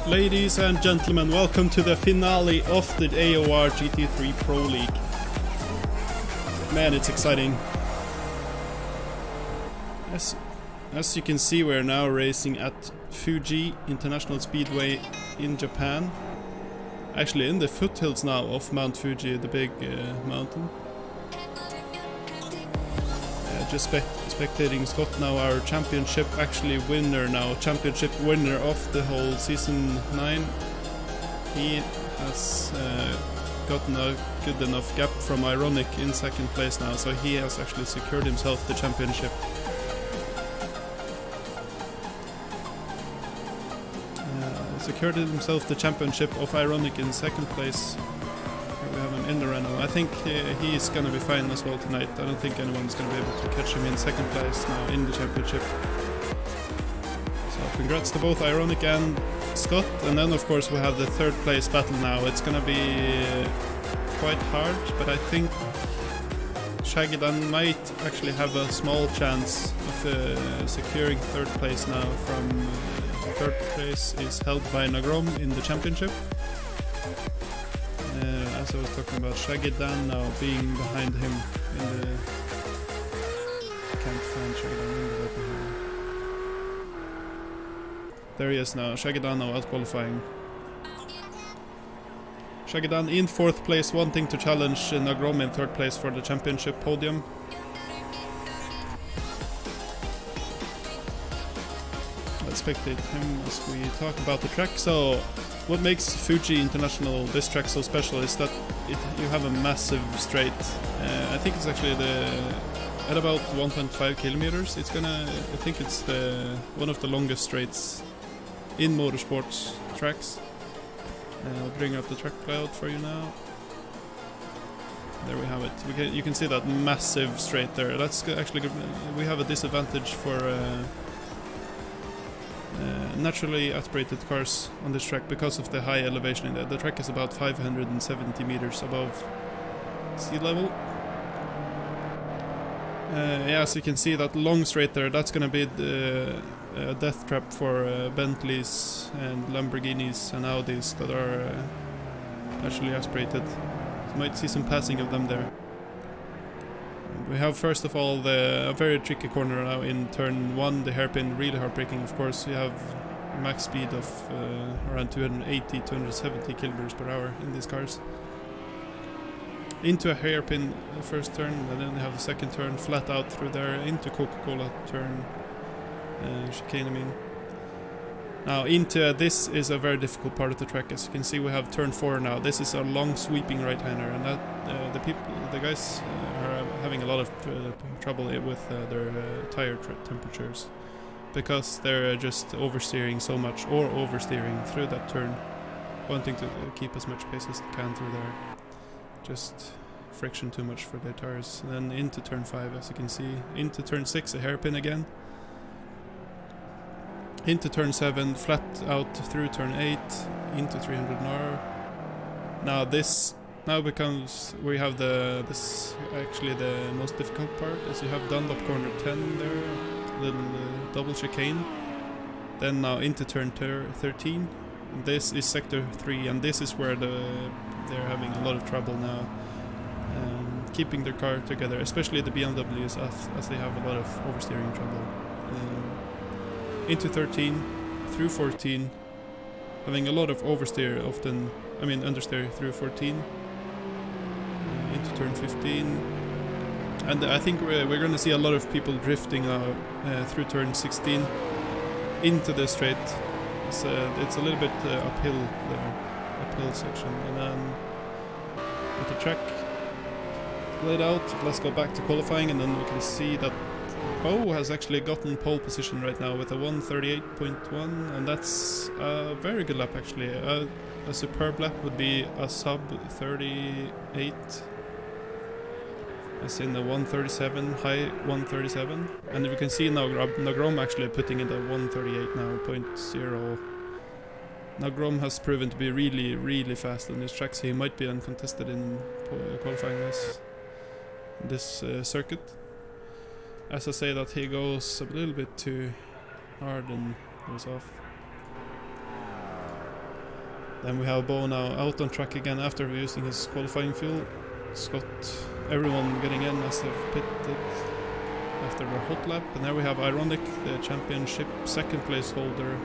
Ladies and gentlemen, welcome to the finale of the AOR GT3 Pro League. Man, it's exciting. As you can see, we're now racing at Fuji International Speedway in Japan. Actually in the foothills now of Mount Fuji, the big mountain. Just spectating Scott now, our championship winner of the whole season 9. He has gotten a good enough gap from Ironic in second place now, so he has actually secured himself the championship. Secured himself the championship of Ironic in second place. Here we have him in the Renault. I think he is gonna be fine as well tonight. I don't think anyone's gonna be able to catch him in second place now in the championship. So congrats to both Ironic and Scott. And then of course we have the third place battle now. It's gonna be quite hard, but I think Shagidan might actually have a small chance of securing third place now. From third place is held by Nagrom in the championship. As I was talking about, Shagidan now being behind him in the... Can't find Shagidan in the weapon here. There he is now, Shagidan now out qualifying. Shagidan in fourth place, wanting to challenge Nagrom in third place for the championship podium. Let's spectate him as we talk about the track. So, what makes Fuji International this track so special is that you have a massive straight. I think it's actually at about 1.5 kilometers. It's I think it's one of the longest straights in motorsports tracks. I'll bring up the track layout for you now. There we have it. You can see that massive straight there. That's actually we have a disadvantage for naturally aspirated cars on this track because of the high elevation in there. The track is about 570 meters above sea level. Yeah, so you can see that long straight there. That's gonna be the death trap for Bentleys and Lamborghinis and Audis that are naturally aspirated. So you might see some passing of them there. We have first of all a very tricky corner now in turn 1, the hairpin, really hard braking. Of course, you have max speed of around 280-270 kilometers per hour in these cars. Into a hairpin first turn, and then you have the second turn flat out through there into Coca-Cola turn, chicane I mean. Now into this is a very difficult part of the track. As you can see, we have turn 4 now. This is a long sweeping right-hander, and that the guys are having a lot of trouble with their tire temperatures because they're just oversteering so much, or oversteering through that turn, wanting to keep as much pace as they can through there. Just friction too much for their tires. And then into turn 5, as you can see, into turn 6 a hairpin again. Into turn 7, flat out through turn 8, into 300 an hour. Now this becomes, we have this actually the most difficult part, as you have Dunlop corner 10 there, little double chicane. Then now into turn 13. This is sector 3, and this is where they're having a lot of trouble now keeping their car together, especially the BMWs, as they have a lot of oversteering trouble. Into 13, through 14, having a lot of oversteer often, I mean understeer through 14, into turn 15, and I think we're going to see a lot of people drifting now through turn 16 into the straight. It's a little bit uphill there, uphill section, and then with the track laid out, let's go back to qualifying, and then we can see that Bo has actually gotten pole position right now with a 1:38.1, and that's a very good lap actually. A superb lap would be a sub 38, as in the 1:37, high 1:37, and we can see now Nagrom actually putting in the 1:38 now, 0.0. Nagrom has proven to be really, really fast on this track, so he might be uncontested in qualifying this circuit. As I say that, he goes a little bit too hard and goes off. Then we have Bo now out on track again after using his qualifying fuel. Scott, everyone getting in as they've pitted after the hot lap. And there we have iRacing, the championship second place holder.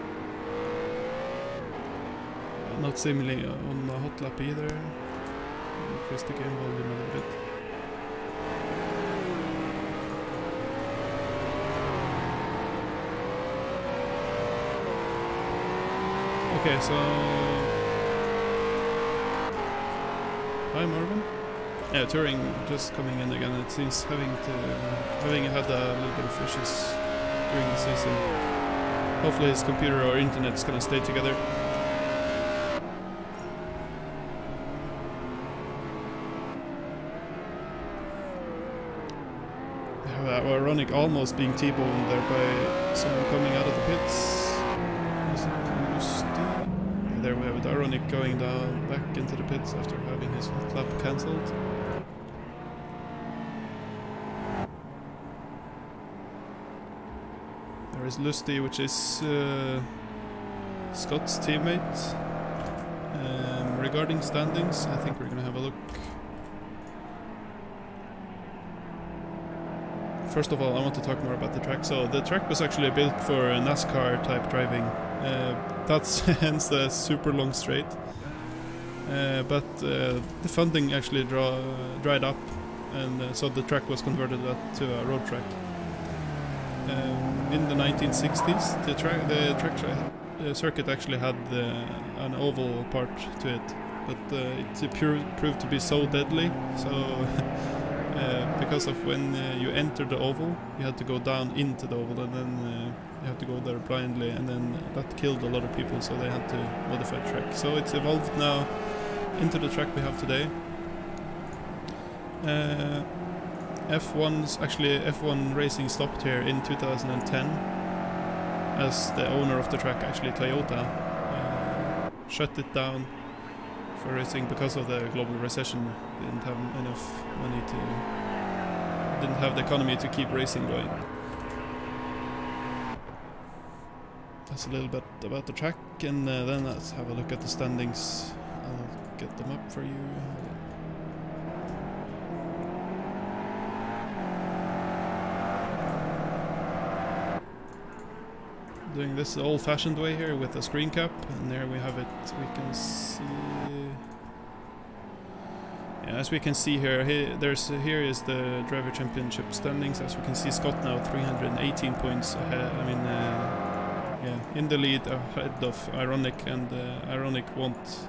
Not seemingly on a hot lap either. Increase the game volume a little bit. Okay, so hi Marvin. Yeah, Turing just coming in again. It seems having had a little bit of issues during the season. Hopefully his computer or internet's gonna stay together. Ironic almost being T-boned there by someone coming out of the pits. There we have it, Ironic going down back into the pits after having his lap cancelled. There is Lusty, which is Scott's teammate. Regarding standings, I think we're gonna have a look. First of all, I want to talk more about the track. So the track was actually built for NASCAR type driving. That's hence the super long straight. But the funding actually dried up, and so the track was converted to a road track. In the 1960s, the circuit actually had an oval part to it, but it proved to be so deadly. So. Because of when you enter the oval, you had to go down into the oval, and then you have to go there blindly, and then that killed a lot of people, so they had to modify the track. So it's evolved now into the track we have today. F1 Racing stopped here in 2010, as the owner of the track, actually Toyota, shut it down for racing because of the global recession. They didn't have enough money didn't have the economy to keep racing going. That's a little bit about the track, and then let's have a look at the standings. I'll get them up for you. Doing this old-fashioned way here with a screen cap, and there we have it. We can see. Yeah, as we can see here, here is the driver championship standings. As we can see, Scott now 318 points ahead. I mean, yeah, in the lead ahead of Ironic, and Ironic won't.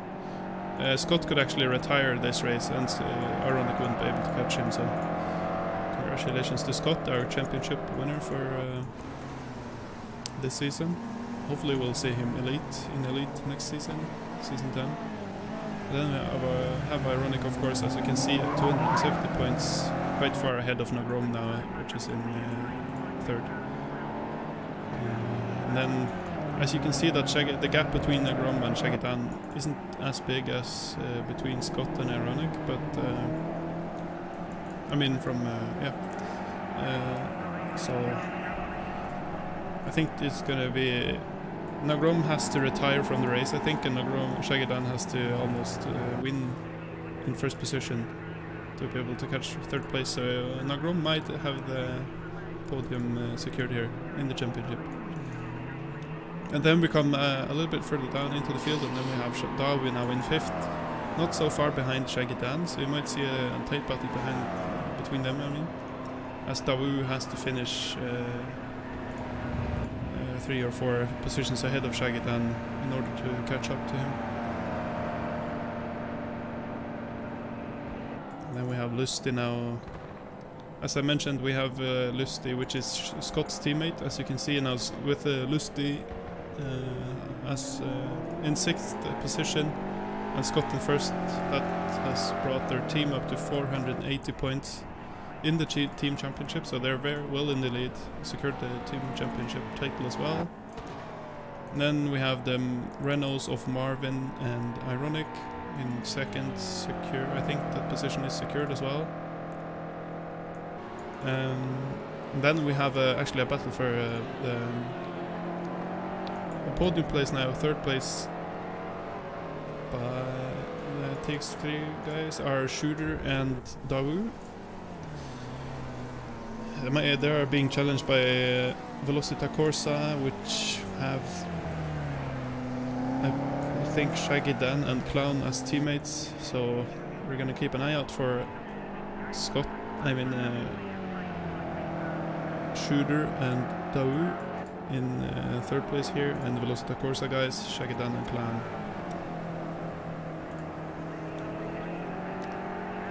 Scott could actually retire this race, and Ironic wouldn't be able to catch him. So, congratulations to Scott, our championship winner for this season. Hopefully, we'll see him in elite next season, season 10. Then we have Ironic, of course, as you can see, at 270 points, quite far ahead of Nagrom now, which is in third. And then, as you can see, that the gap between Nagrom and Shagitan isn't as big as between Scott and Ironic, but I mean, from so I think it's gonna be. Nagrom has to retire from the race, I think, and Shagitan has to almost win in first position to be able to catch third place. So Nagrom might have the podium secured here in the championship. And then we come a little bit further down into the field, and then we have Dawi now in fifth, not so far behind Shagitan, so you might see a tight battle between them, I mean, as Dawu has to finish 3 or 4 positions ahead of Shagitan in order to catch up to him. And then we have Lusty now. As I mentioned, we have Lusty, which is Scott's teammate, as you can see now, with Lusty as in 6th position and Scott in 1st. That has brought their team up to 480 points in the team championship, so they're very well in the lead, secured the team championship title as well. And then we have the Renaults of Marvin and Ironic in 2nd, secure. I think that position is secured as well. And then we have actually a battle for the podium place now, 3rd place by the TX3 guys are Shooter and Dawu. They are being challenged by Velocita Corsa, which have I think Shaggy Dan and Clown as teammates. So we're gonna keep an eye out for Shooter and Dawu in third place here, and Velocita Corsa guys, Shaggy Dan and Clown.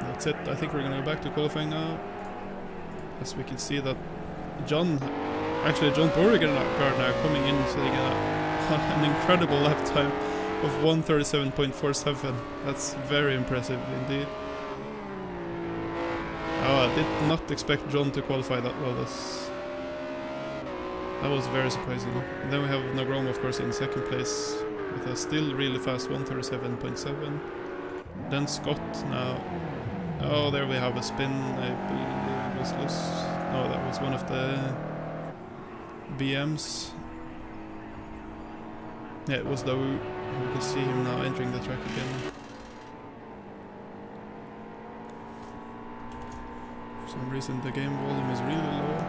That's it. I think we're gonna go back to qualifying now. As we can see that John Beauregard now coming in, sitting at an incredible lap time of 1:37.47. That's very impressive indeed. Oh, I did not expect John to qualify that well. That was very surprising. And then we have Nagrom, of course, in second place with a still really fast 1:37.7. Then Scott now. Oh, there we have a spin. I believe it was loose. No, that was one of the BMs. Yeah, it was Dawu. You can see him now entering the track again. For some reason the game volume is really low.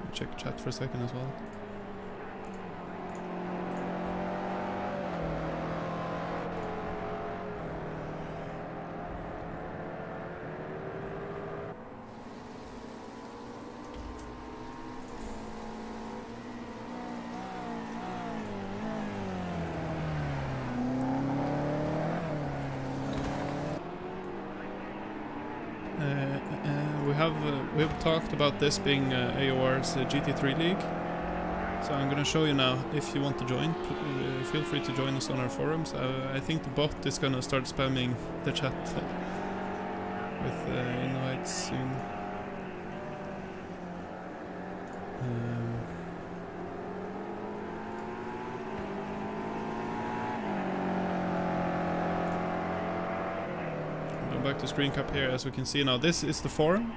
I'll check chat for a second as well. We have talked about this being AOR's GT3 league, so I'm gonna show you now. If you want to join, feel free to join us on our forums. I think the bot is gonna start spamming the chat with invites soon. Back to screen cap here. As we can see now, this is the forum.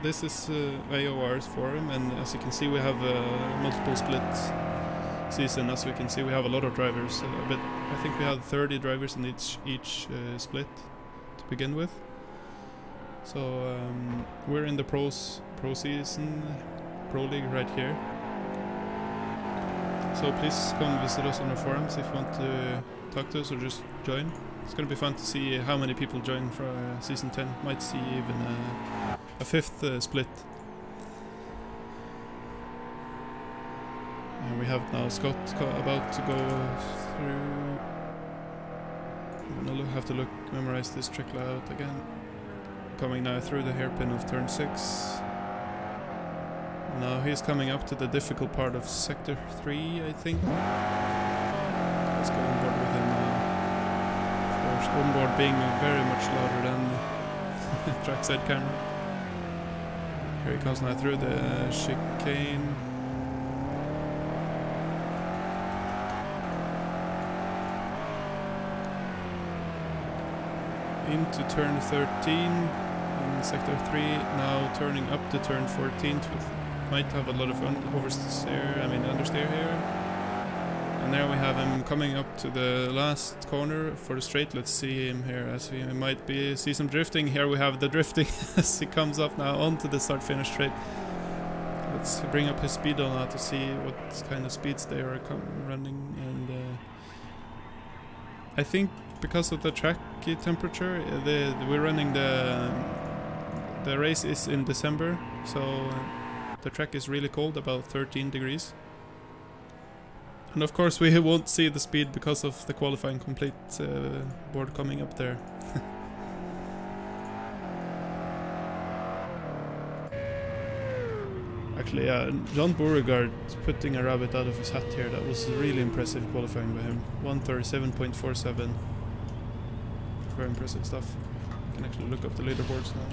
This is AOR's forum, and as you can see we have multiple split season. As we can see we have a lot of drivers, but I think we had 30 drivers in each split to begin with. So we're in the pro season, pro league right here. So please come visit us on our forums if you want to talk to us or just join. It's going to be fun to see how many people join for Season 10. Might see even a fifth split. And we have now Scott about to go through. I'm going to have to memorize this trick layout again. Coming now through the hairpin of turn 6. Now he's coming up to the difficult part of sector 3, I think. Let's go on board with him now. Onboard being very much louder than trackside camera. Here he comes now through the chicane. Into turn 13 in sector 3, now turning up to turn 14. Might have a lot of understeer here. And there we have him coming up to the last corner for the straight. Let's see him here, as we might see some drifting. Here we have the drifting as he comes up now onto the start-finish straight. Let's bring up his speed on now to see what kind of speeds they are running. And I think because of the track temperature, we're running the race is in December, so the track is really cold, about 13 degrees. And of course we won't see the speed because of the qualifying complete board coming up there. Actually, John Beauregard putting a rabbit out of his hat here. That was really impressive qualifying by him. 1:37.47. Very impressive stuff. You can actually look up the leaderboards now.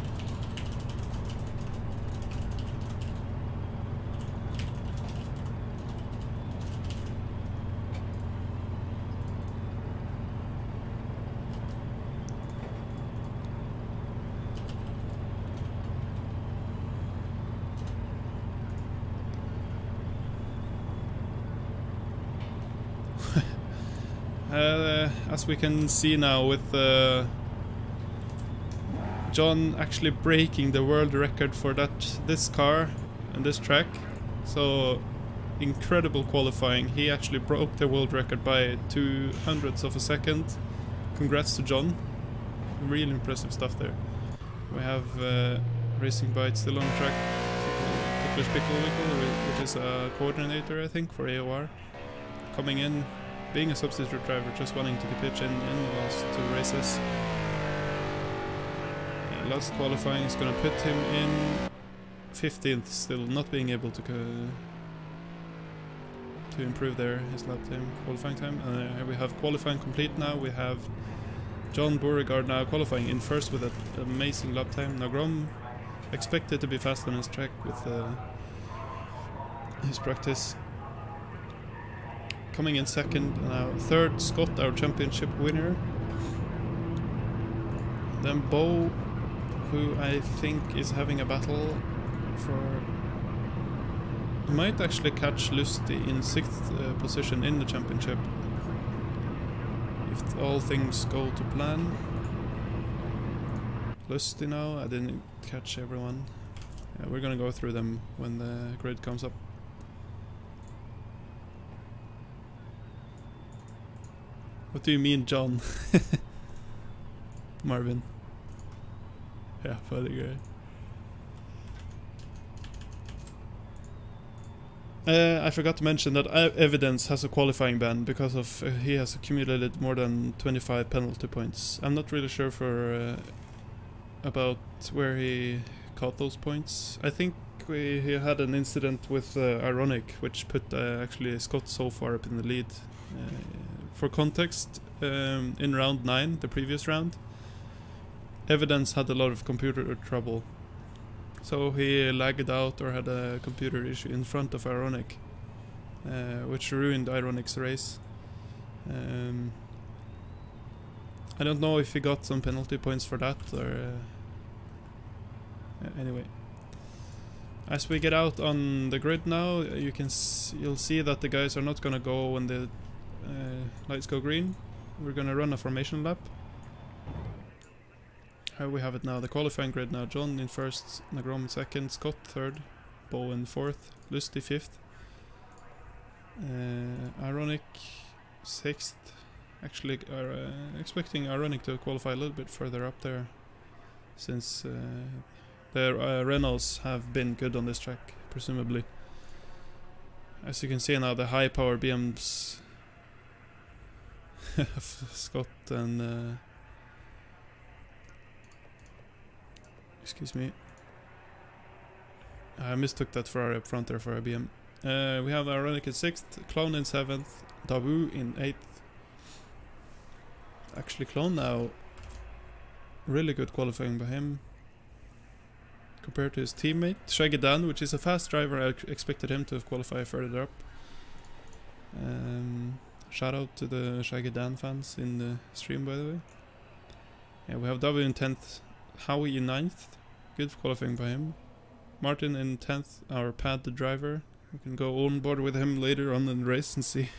As we can see now with John actually breaking the world record for this car and this track. So incredible qualifying. He actually broke the world record by 0.02 of a second. Congrats to John. Really impressive stuff there. We have Racing Byte still on track. Ticklish Pickle, which is a coordinator I think for AOR, coming in, being a substitute driver, just wanting to pitch in the last 2 races. Yeah, last qualifying is going to put him in 15th, still not being able to improve his lap time, qualifying time. We have qualifying complete now. We have John Beauregard now qualifying in first with an amazing lap time. Nagrom expected to be fast on his track with his practice. Coming in second now. Third, Scott, our championship winner. Then Bo, who I think is having a battle for... might actually catch Lusty in 6th position in the championship. If all things go to plan. Lusty now, I didn't catch everyone. Yeah, we're gonna go through them when the grid comes up. What do you mean, John? Marvin. Yeah, funny guy. I forgot to mention that Evidence has a qualifying ban because of he has accumulated more than 25 penalty points. I'm not really sure for about where he caught those points. I think he had an incident with Ironic, which put actually Scott so far up in the lead. For context, in round 9, the previous round, Evidence had a lot of computer trouble. So he lagged out or had a computer issue in front of Ironic, which ruined Ironic's race. I don't know if he got some penalty points for that or... anyway. As we get out on the grid now, you'll see that the guys are not gonna go when the lights go green. We're gonna run a formation lap. Here we have it now, the qualifying grid now. John in first, Nagrom in second, Scott third, Bo in fourth, Lusty fifth, Ironic sixth. Actually, expecting Ironic to qualify a little bit further up there, since the Renaults have been good on this track, presumably. As you can see now, the high power BMs of Scott and excuse me, I mistook that Ferrari up front there for a BM. We have Ironic in 6th, Clone in 7th, Dabu in 8th. Actually Clone now, really good qualifying by him compared to his teammate Shaggy Dan, which is a fast driver. I expected him to have qualified further up. Shout out to the Shaggy Dan fans in the stream, by the way. Yeah, we have Dabu in 10th, Howie in 9th, good qualifying by him. Martin in 10th, our pad driver. We can go on board with him later on in the race and see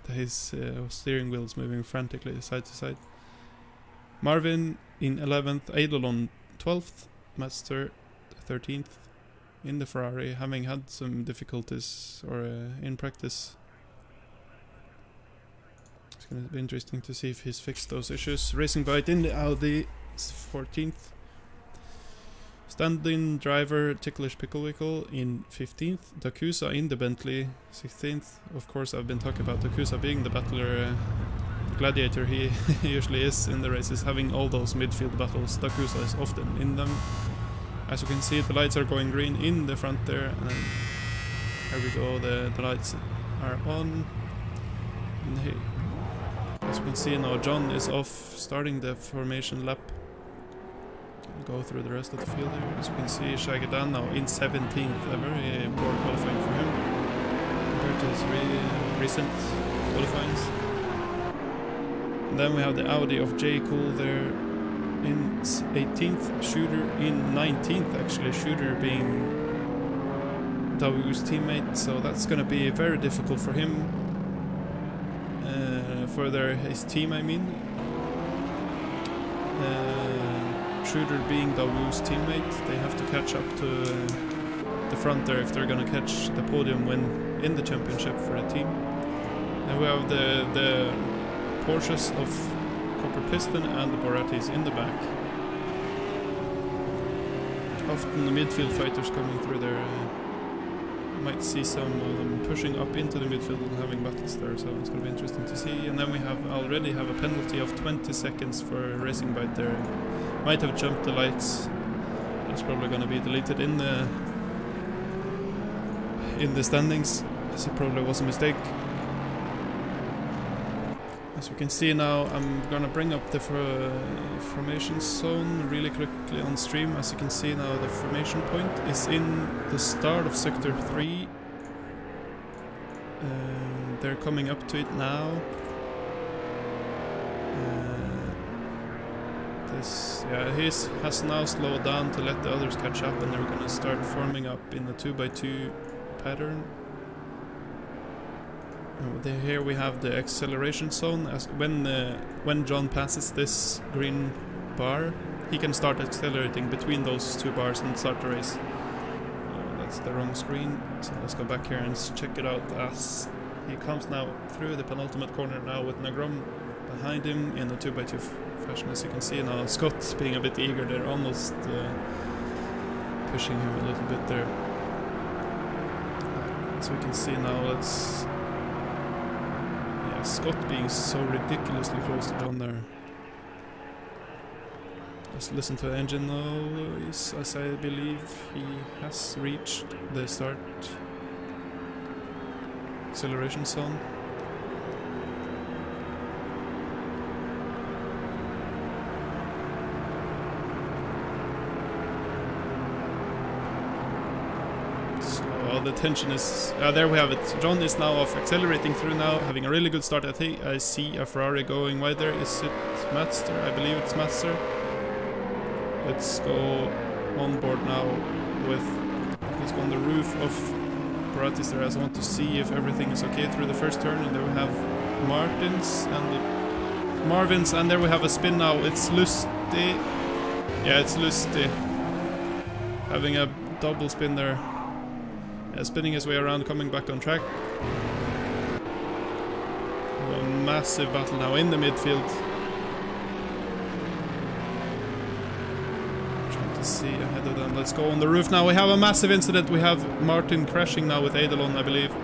that his steering wheel is moving frantically side to side. Marvin in 11th, Eidolon 12th, Master 13th in the Ferrari, having had some difficulties or in practice. It's going to be interesting to see if he's fixed those issues. Racing Byte in the Audi 14th. Stand-in driver Ticklish Picklewickle in 15th. Dakusa in the Bentley 16th. Of course, I've been talking about Dakusa being the battler, gladiator he usually is in the races, having all those midfield battles. Dakusa is often in them. As you can see, the lights are going green in the front there, and then here we go, the lights are on. And here, as you can see now, John is off, starting the formation lap. Go through the rest of the field here. As you can see, Shaggy Dan now in 17th, a very poor qualifying for him compared to his recent qualifyings. And then we have the Audi of J. Cool there in 18th, Shooter in 19th, actually, Shooter being Davu's teammate, so that's going to be very difficult for him. for his team, I mean. Schroeder being Dawo's teammate, they have to catch up to the front there if they're gonna catch the podium win in the championship for the team. And we have the Porsches of Copper Piston and the Bugattis in the back. Often the midfield fighters coming through there. You might see some of them pushing up into the midfield and having battles there, so it's going to be interesting to see. And then we already have a penalty of 20 seconds for Racing Bite there. Might have jumped the lights. That's probably going to be deleted in the standings, as it probably was a mistake. As we can see now, I'm gonna bring up the formation zone really quickly on stream. As you can see now, the formation point is in the start of sector 3. They're coming up to it now. His has now slowed down to let the others catch up, and they're gonna start forming up in the 2x2 pattern. Here we have the acceleration zone. As when John passes this green bar, he can start accelerating between those two bars and start the race. That's the wrong screen, so let's go back here and check it out. As he comes now through the penultimate corner now with Nagrom behind him in a 2x2 fashion. As you can see now, Scott being a bit eager there, almost pushing him a little bit there. As we can see now, Scott being so ridiculously close to John there. Let's listen to the engine now. As I believe he has reached the start acceleration zone. The tension is... there we have it. John is now off, accelerating through now, having a really good start. I think I see a Ferrari going wide there. Is it Matster? I believe it's Matster. Let's go on board now with... He's on the roof of Bugattis there, as I want to see if everything is okay through the first turn. And there we have Martins and Marvins, and there we have a spin now. It's Lusty. Yeah, it's Lusty. Having a double spin there. Spinning his way around, coming back on track. A massive battle now in the midfield. Trying to see ahead of them. Let's go on the roof now. We have a massive incident. We have Martin crashing now with Eidolon, I believe.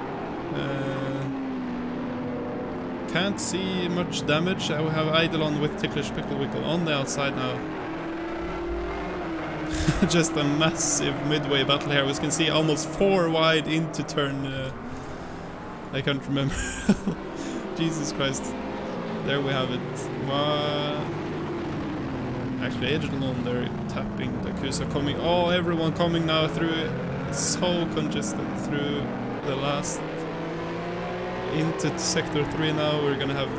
Can't see much damage. We have Eidolon with Ticklish Picklewickle on the outside now. Just a massive midway battle here. We can see almost 4 wide into turn. I can't remember. Jesus Christ. There we have it. Actually, Eidolon there tapping Bakusa coming. Oh, everyone coming now through it. It's so congested through the last. Into sector 3 now. We're gonna have.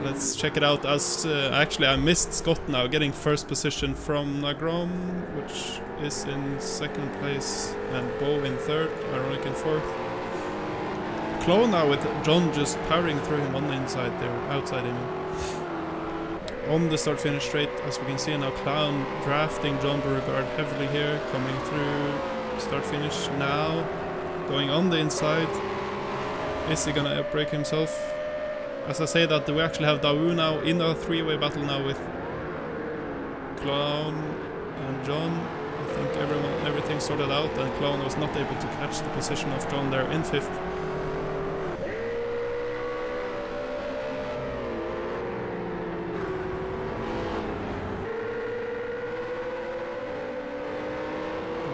Let's check it out. As actually I missed Scott now, getting first position from Nagrom, which is in second place, and Bo in third, Ironic in fourth. Clone now with John just powering through him on the inside there, outside him. On the start-finish straight, as we can see now, Clown drafting John Beauregard heavily here, coming through start-finish now, going on the inside. Is he gonna outbrake himself? As I say that, we actually have Dawu now in a 3-way battle now with Clown and John. I think everything sorted out, and Clown was not able to catch the position of John there in 5th.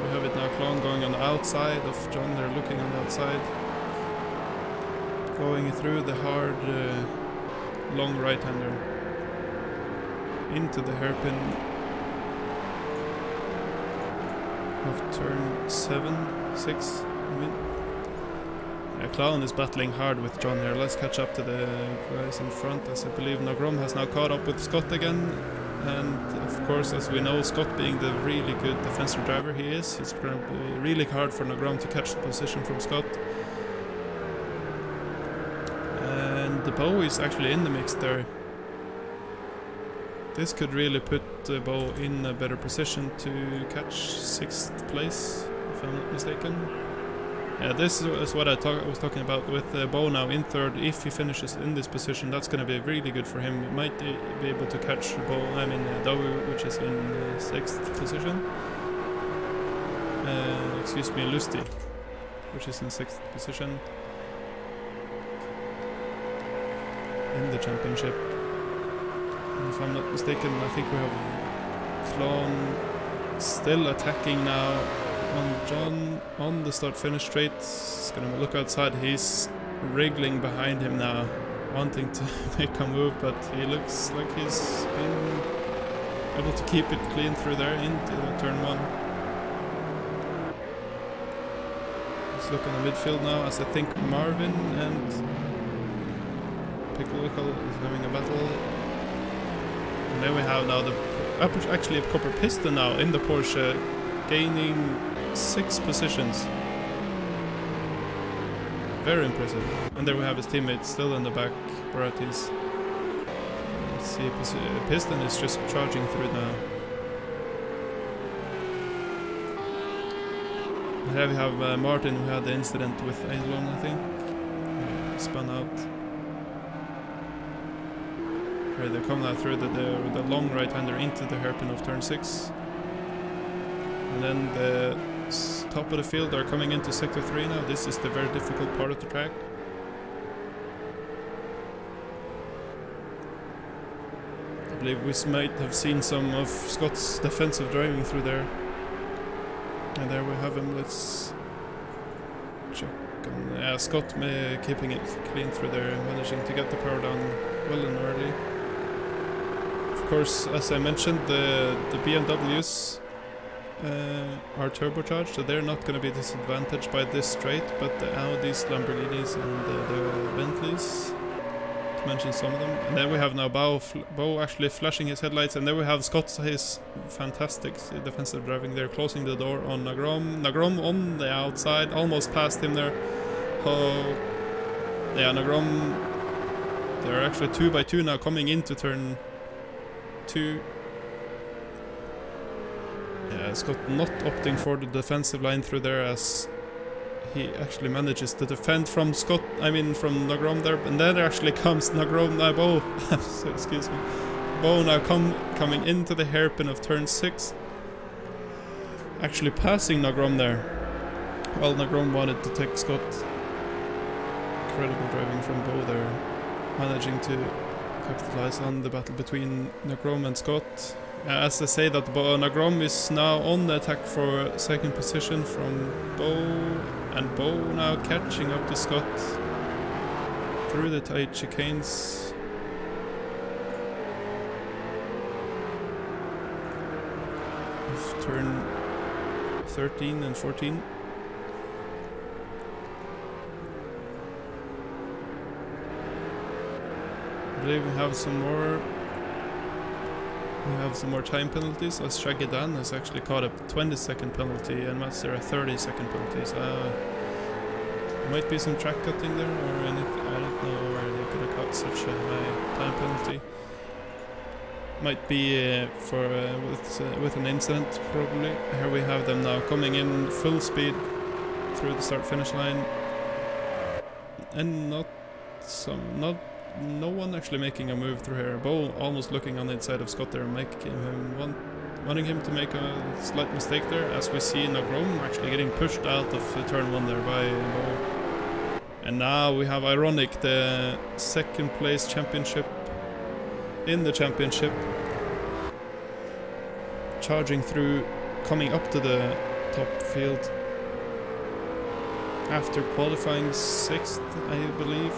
We have it now, Clown going on the outside of John, they're looking on the outside. Going through the hard, long right-hander into the hairpin of turn 6, I mean. Yeah, Clown is battling hard with John here. Let's catch up to the guys in front, as I believe Nagrom has now caught up with Scott again. And of course, as we know, Scott being the really good defensive driver he is, it's going to be really hard for Nagrom to catch the position from Scott. And Bo is actually in the mix there. This could really put Bo in a better position to catch 6th place, if I'm not mistaken. Yeah, this is what I was talking about with Bo now in 3rd. If he finishes in this position, that's going to be really good for him. He might be able to catch Dowie, which is in 6th position. Excuse me, Lustig, which is in 6th position in the championship. And if I'm not mistaken, I think we have Clone still attacking now on John on the start-finish straight. He's gonna look outside. He's wriggling behind him now, wanting to make a move, but he looks like he's been able to keep it clean through there into turn 1. Let's look in the midfield now, as I think Marvin and Pickle is having a battle. And then we have now actually a Copper Piston now in the Porsche, gaining 6 positions. Very impressive. And there we have his teammates still in the back, Baratis. Let's see, Piston is just charging through now. And here we have Martin, who had the incident with Eidlon, I think. Spun out. Here they come now through the long right-hander into the hairpin of turn 6. And then the top of the field are coming into sector 3 now. This is the very difficult part of the track. I believe we might have seen some of Scott's defensive driving through there. And there we have him. Let's check on Scott keeping it clean through there, managing to get the power down well and early. Of course, as I mentioned, the BMWs are turbocharged, so they're not going to be disadvantaged by this straight, but the Audis, Lamborghinis and the Bentleys, to mention some of them. And then we have now Bo actually flashing his headlights, and then we have Scott, his fantastic defensive driving there, closing the door on Nagrom. Nagrom on the outside, almost past him there. Oh, yeah, Nagrom, they're actually 2 by 2 now coming into turn 2. Yeah, Scott not opting for the defensive line through there, as he actually manages to defend from from Nagrom there, and then there actually comes Nagrom now, Bo, excuse me, Bo now coming into the hairpin of turn 6, actually passing Nagrom there, while Nagrom wanted to take Scott. Incredible driving from Bo there, managing to capitalize on the battle between Nagrom and Scott. As I say that Nagrom is now on the attack for 2nd position from Bo, and Bo now catching up to Scott through the tight chicanes. Turn 13 and 14. I believe we have some more. We have some more time penalties, as Shaggy Dan has actually caught a 20-second penalty and Master a 30-second penalty. So might be some track cutting there or anything. I don't know where they could have caught such a high time penalty. Might be with an incident probably. Here we have them now coming in full speed through the start-finish line, and no one actually making a move through here. Bo almost looking on the inside of Scott there, wanting him to make a slight mistake there, as we see Nagrom actually getting pushed out of turn 1 there by Bo. And now we have Ironic, the 2nd place championship in the championship, charging through, coming up to the top field after qualifying 6th, I believe,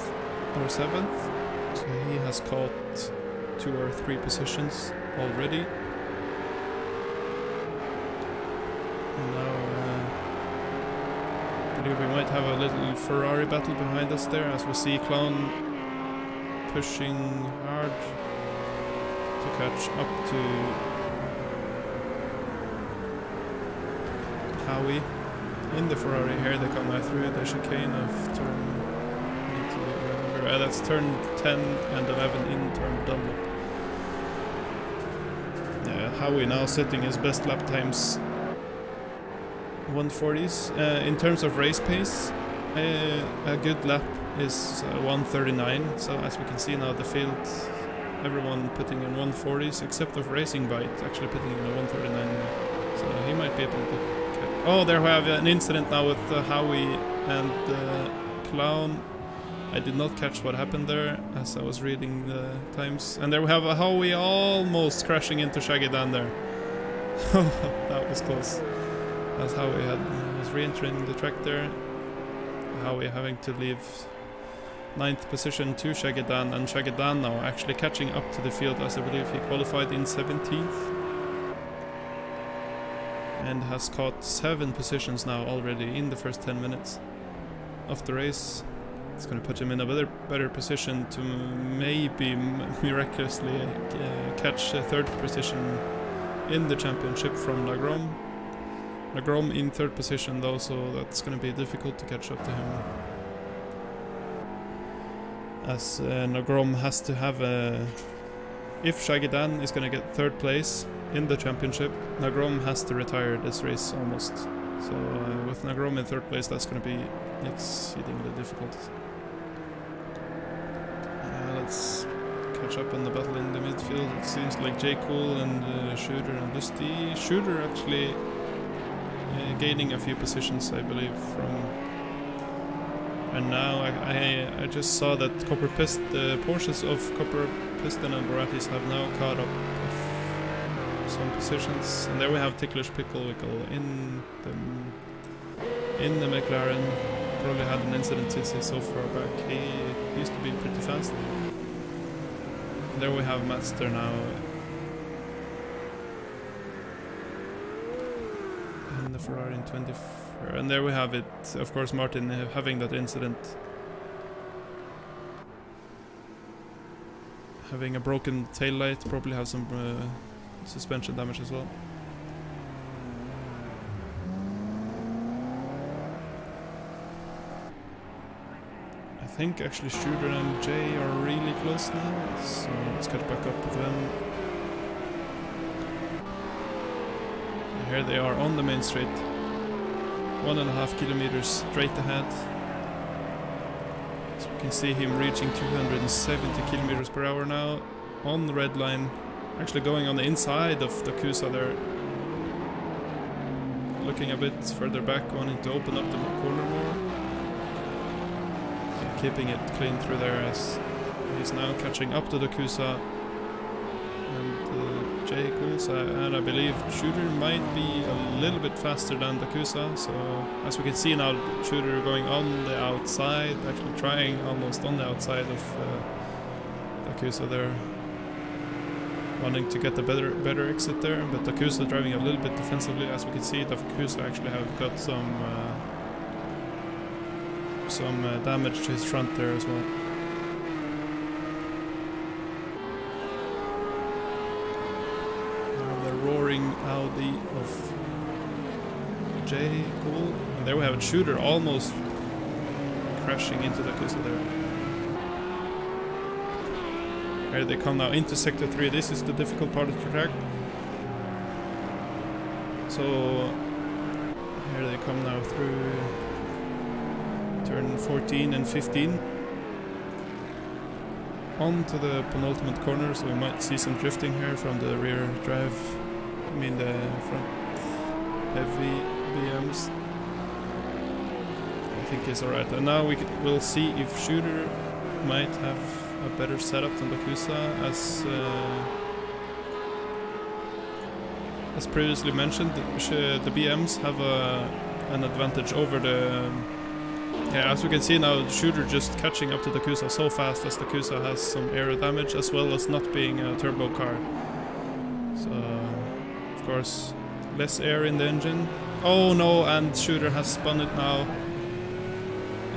or 7th. So he has caught 2 or 3 positions already. And now I believe we might have a little Ferrari battle behind us there, as we see Clown pushing hard to catch up to Howie in the Ferrari. Here they come now through the chicane of turn. that's turn 10 and 11 in turn Dunlop. Howie now setting his best lap times 140s. In terms of race pace, a good lap is 139, so as we can see now the field, everyone putting in 140s except of Racing Bite actually putting in a 139 now. So he might be able to catch. Oh, there we have an incident now with Howie and Clown. I did not catch what happened there as I was reading the times. And there we have a Howie almost crashing into Shaggy Dan there. That was close. As Howie was re-entering the track there. Howie having to leave 9th position to Shaggy Dan, and Shaggy Dan now actually catching up to the field as I believe he qualified in 17th. And has caught 7 positions now already in the first 10 minutes of the race. It's going to put him in a better position to maybe miraculously catch a 3rd position in the championship from Lagrom. Lagrom in 3rd position though, so that's going to be difficult to catch up to him. As Lagrom has to have a... If Shaggy Dan is going to get 3rd place in the championship, Lagrom has to retire this race almost. So with Lagrom in 3rd place, that's going to be exceedingly difficult. Let's catch up on the battle in the midfield. It seems like J. Cool and Shooter and Lusty. Shooter actually gaining a few positions, I believe, from... And now I just saw that the Porsches of Copper Piston and Borattis have now caught up with some positions. And there we have Ticklish Picklewickle in the McLaren. Probably had an incident since he's so far back. He used to be pretty fast. And there we have Matster now. In the Ferrari in 24. And there we have it, of course, Martin having that incident. Having a broken tail light, probably have some suspension damage as well. I think actually Shooter and Jay are really close now, so let's catch back up with them. And here they are on the main straight. 1.5 kilometers straight ahead. So we can see him reaching 270 kilometers per hour now on the red line. Actually going on the inside of the Kusa there. Looking a bit further back, wanting to open up the corner more. Yeah, keeping it clean through there as he's now catching up to the Kusa. And Jay Kulsa, and I believe Shooter might be a little bit faster than the Kusa, so as we can see now, Shooter going on the outside, actually trying almost on the outside of the Kusa there, wanting to get the better exit there, but the Kusa driving a little bit defensively. As we can see, the Kusa actually have got some damage to his front there as well. Roaring Audi of J. Cool. And there we have a Shooter almost crashing into the Kusa there. Here they come now into Sector 3. This is the difficult part of the track. So here they come now through turn 14 and 15. On to the penultimate corner, so we might see some drifting here from the rear drive. I mean the front heavy BMs. I think it's alright. And now we'll see if Shooter might have a better setup than the Kusa, as previously mentioned. The BMs have an advantage over the... Yeah, as we can see now, the Shooter just catching up to the Kusa so fast as the Kusa has some aero damage as well as not being a turbo car. So, of course, less air in the engine. Oh no, and Shooter has spun it now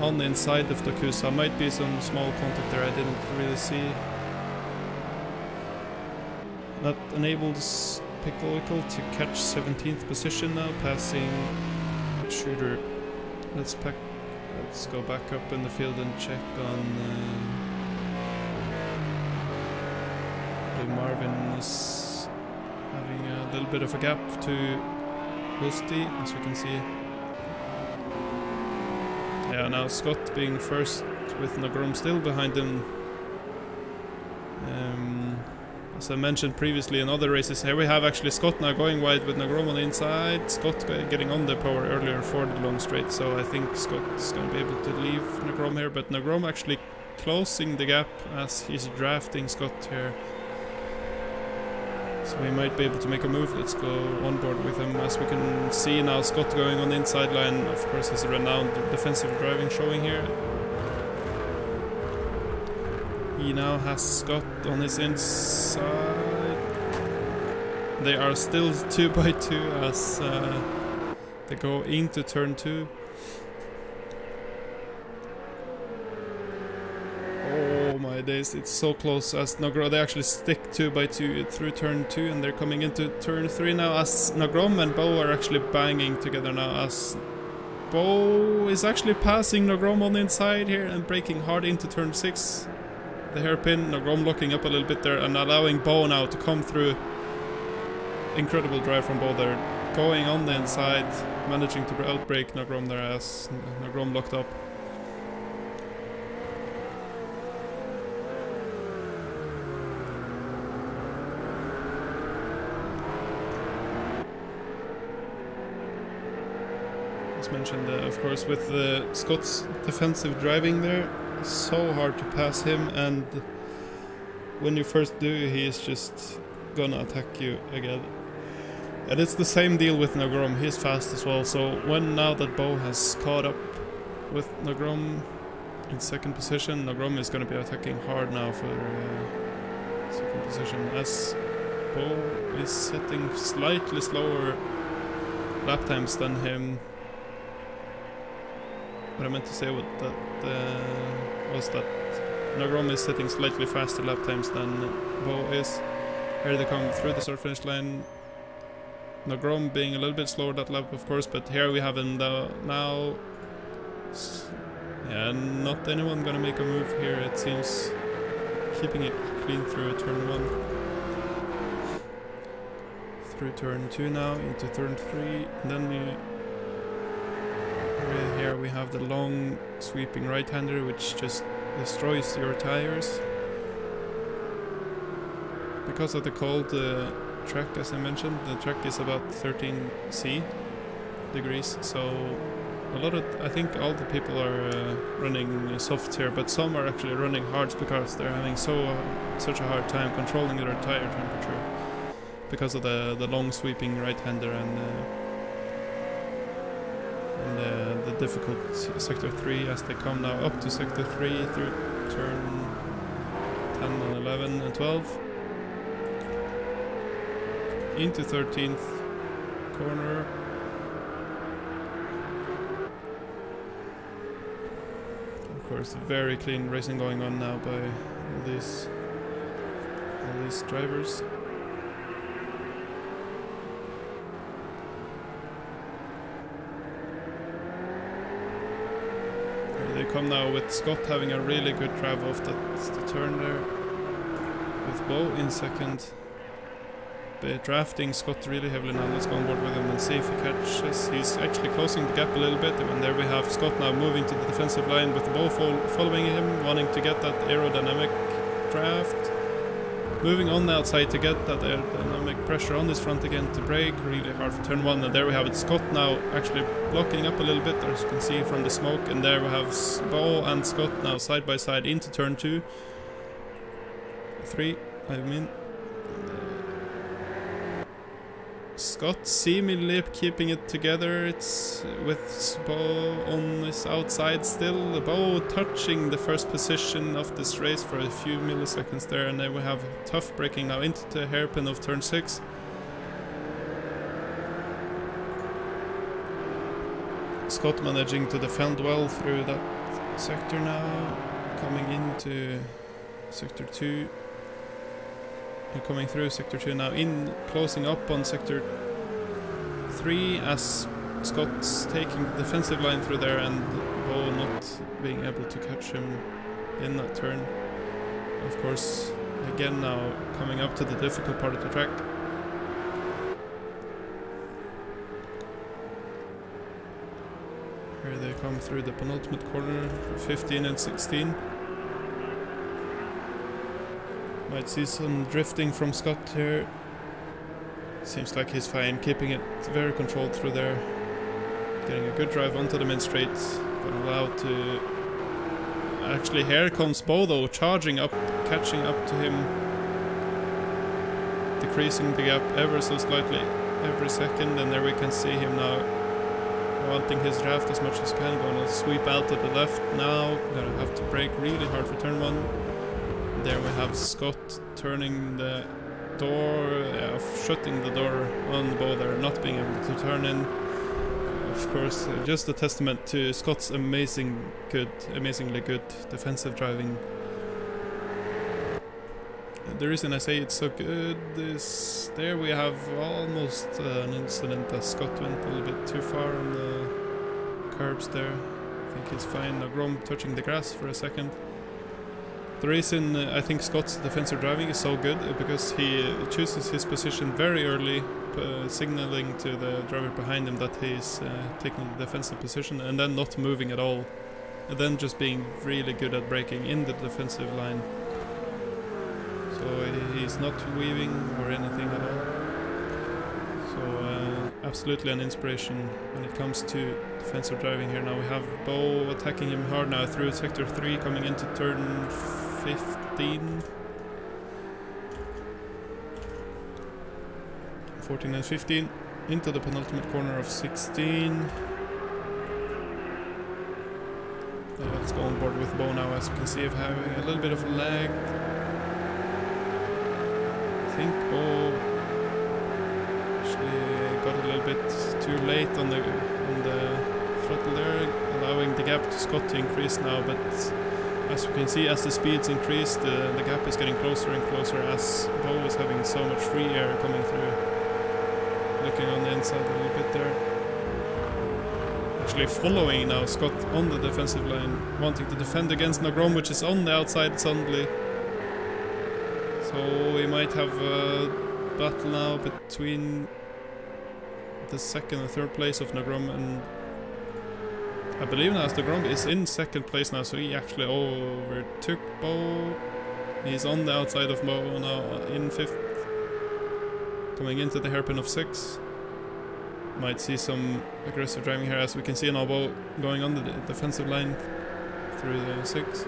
on the inside of the Kusa. Might be some small contact there, I didn't really see. That enables Picklewickle to catch 17th position now, passing Shooter. Let's go back up in the field and check on Marvin is having a little bit of a gap to Lusty, as we can see. Yeah, now Scott being first with Nagrom still behind him. As I mentioned previously in other races, here we have actually Scott now going wide with Nagrom on the inside. Scott getting on the power earlier for the long straight, so I think Scott's going to be able to leave Nagrom here, but Nagrom actually closing the gap as he's drafting Scott here. So we might be able to make a move. Let's go on board with him. As we can see now, Scott going on the inside line. Of course, his renowned defensive driving showing here. He now has Scott on his inside. They are still 2 by 2 as they go into turn 2. Oh my days, it's so close as Nagrom, they actually stick 2 by 2 through turn 2 and they're coming into turn 3 now as Nagrom and Bo are actually banging together now as Bo is actually passing Nagrom on the inside here and braking hard into turn 6. The hairpin, Nagrom locking up a little bit there and allowing Bo now to come through. Incredible drive from Bo there, going on the inside, managing to outbrake Nagrom there as Nagrom locked up. As mentioned, of course, with Scott's defensive driving there, it's so hard to pass him, and when you first do, he is just gonna attack you again. And it's the same deal with Nagrom, he's fast as well, so now that Bo has caught up with Nagrom in second position, Nagrom is gonna be attacking hard now for second position, as Bo is setting slightly slower lap times than him. What I meant to say with that was that Nagrom is setting slightly faster lap times than Bo is. Here they come through the start finish line. Nagrom being a little bit slower that lap, of course, but here we have him now. Yeah, not anyone gonna make a move here, it seems. Keeping it clean through turn 1. Through turn 2 now, into turn 3, and then here we have the long sweeping right-hander which just destroys your tires. Because of the cold track, as I mentioned, the track is about 13 degrees, so I think all the people are running softs here, but some are actually running hards because they're having such a hard time controlling their tire temperature because of the long sweeping right-hander and the difficult sector 3 as they come now up to sector 3 through turn 10 and 11 and 12 into 13th corner. Of course, very clean racing going on now by all these drivers. They come now with Scott having a really good drive off the turn there, with Bo in second. But drafting Scott really heavily now. Let's go on board with him and see if he catches. He's actually closing the gap a little bit, and there we have Scott now moving to the defensive line with Bo following him, wanting to get that aerodynamic draft. Moving on the outside to get that aerodynamic pressure on his front again to brake really hard for turn 1, and there we have it. Scott now actually blocking up a little bit, as you can see from the smoke, and there we have Bo and Scott now side by side into turn 2. 3, I mean. Scott seemingly keeping it together. It's with Bo on his outside still. Bo touching the first position of this race for a few milliseconds there, and then we have tough braking now into the hairpin of turn 6. Scott managing to defend well through that sector now, coming into sector 2. Coming through sector 2 now, closing up on sector 3 as Scott's taking the defensive line through there, and Bo not being able to catch him in that turn. Of course, again now, coming up to the difficult part of the track. Here they come through the penultimate corner, 15 and 16. Might see some drifting from Scott here. Seems like he's fine, keeping it very controlled through there. Getting a good drive onto the mid straight, but allowed to... Actually, here comes Bo though, charging up, catching up to him. Decreasing the gap ever so slightly every second, and there we can see him now wanting his draft as much as he can. Gonna sweep out to the left now, gonna have to brake really hard for turn 1. There we have Scott turning the door, shutting the door on Bo there, not being able to turn in. Of course, just a testament to Scott's amazingly good defensive driving. The reason I say it's so good is there we have almost an incident that Scott went a little bit too far on the curbs there. I think he's fine. Now Grom touching the grass for a second. The reason I think Scott's defensive driving is so good because he chooses his position very early, signaling to the driver behind him that he's taking the defensive position and then not moving at all, and then just being really good at braking in the defensive line. So he's not weaving or anything at all. So absolutely an inspiration when it comes to defensive driving here. Now we have Bo attacking him hard now through sector 3, coming into turn 15. 14 and 15 into the penultimate corner of 16. Let's go on board with Bo now. As you can see, I'm having a little bit of a lag. I think Bo actually got a little bit too late on the throttle there, allowing the gap to Scott to increase now, but as you can see, as the speeds increase, the gap is getting closer and closer as Bo is having so much free air coming through. Looking on the inside a little bit there. Actually following now Scott on the defensive line, wanting to defend against Nogrom, which is on the outside suddenly. So we might have a battle now between the second and third place of Nogrom, and I believe now Nogrom is in second place now, so he actually overtook Bo. He's on the outside of Bo now in 5th. Coming into the hairpin of 6. Might see some aggressive driving here, as we can see now Bo going on the defensive line through the 6.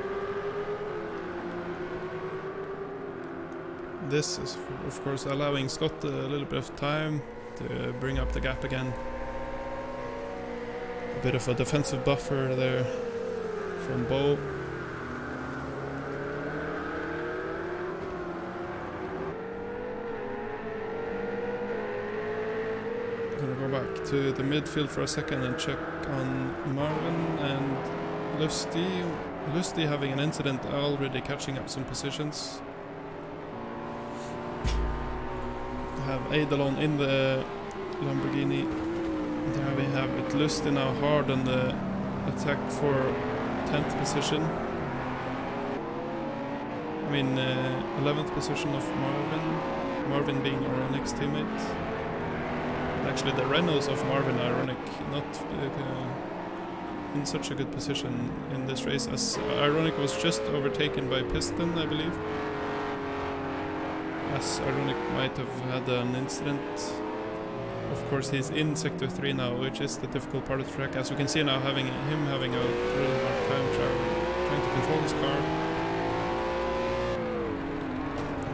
This is of course allowing Scott a little bit of time to bring up the gap again. A bit of a defensive buffer there from Bo. Gonna go back to the midfield for a second and check on Marvin and Lusty. Lusty having an incident, already catching up some positions. Have Eidolon in the Lamborghini. There we have it. Lusty now hard on the attack for 10th position. I mean 11th position of Marvin. Marvin being Ironic's teammate. Actually the Renaults of Marvin Ironic not in such a good position in this race, as Ironic was just overtaken by Piston, I believe. As Ironic might have had an incident. Of course he's in sector 3 now, which is the difficult part of the track. As we can see now, having a really hard time trying to control his car.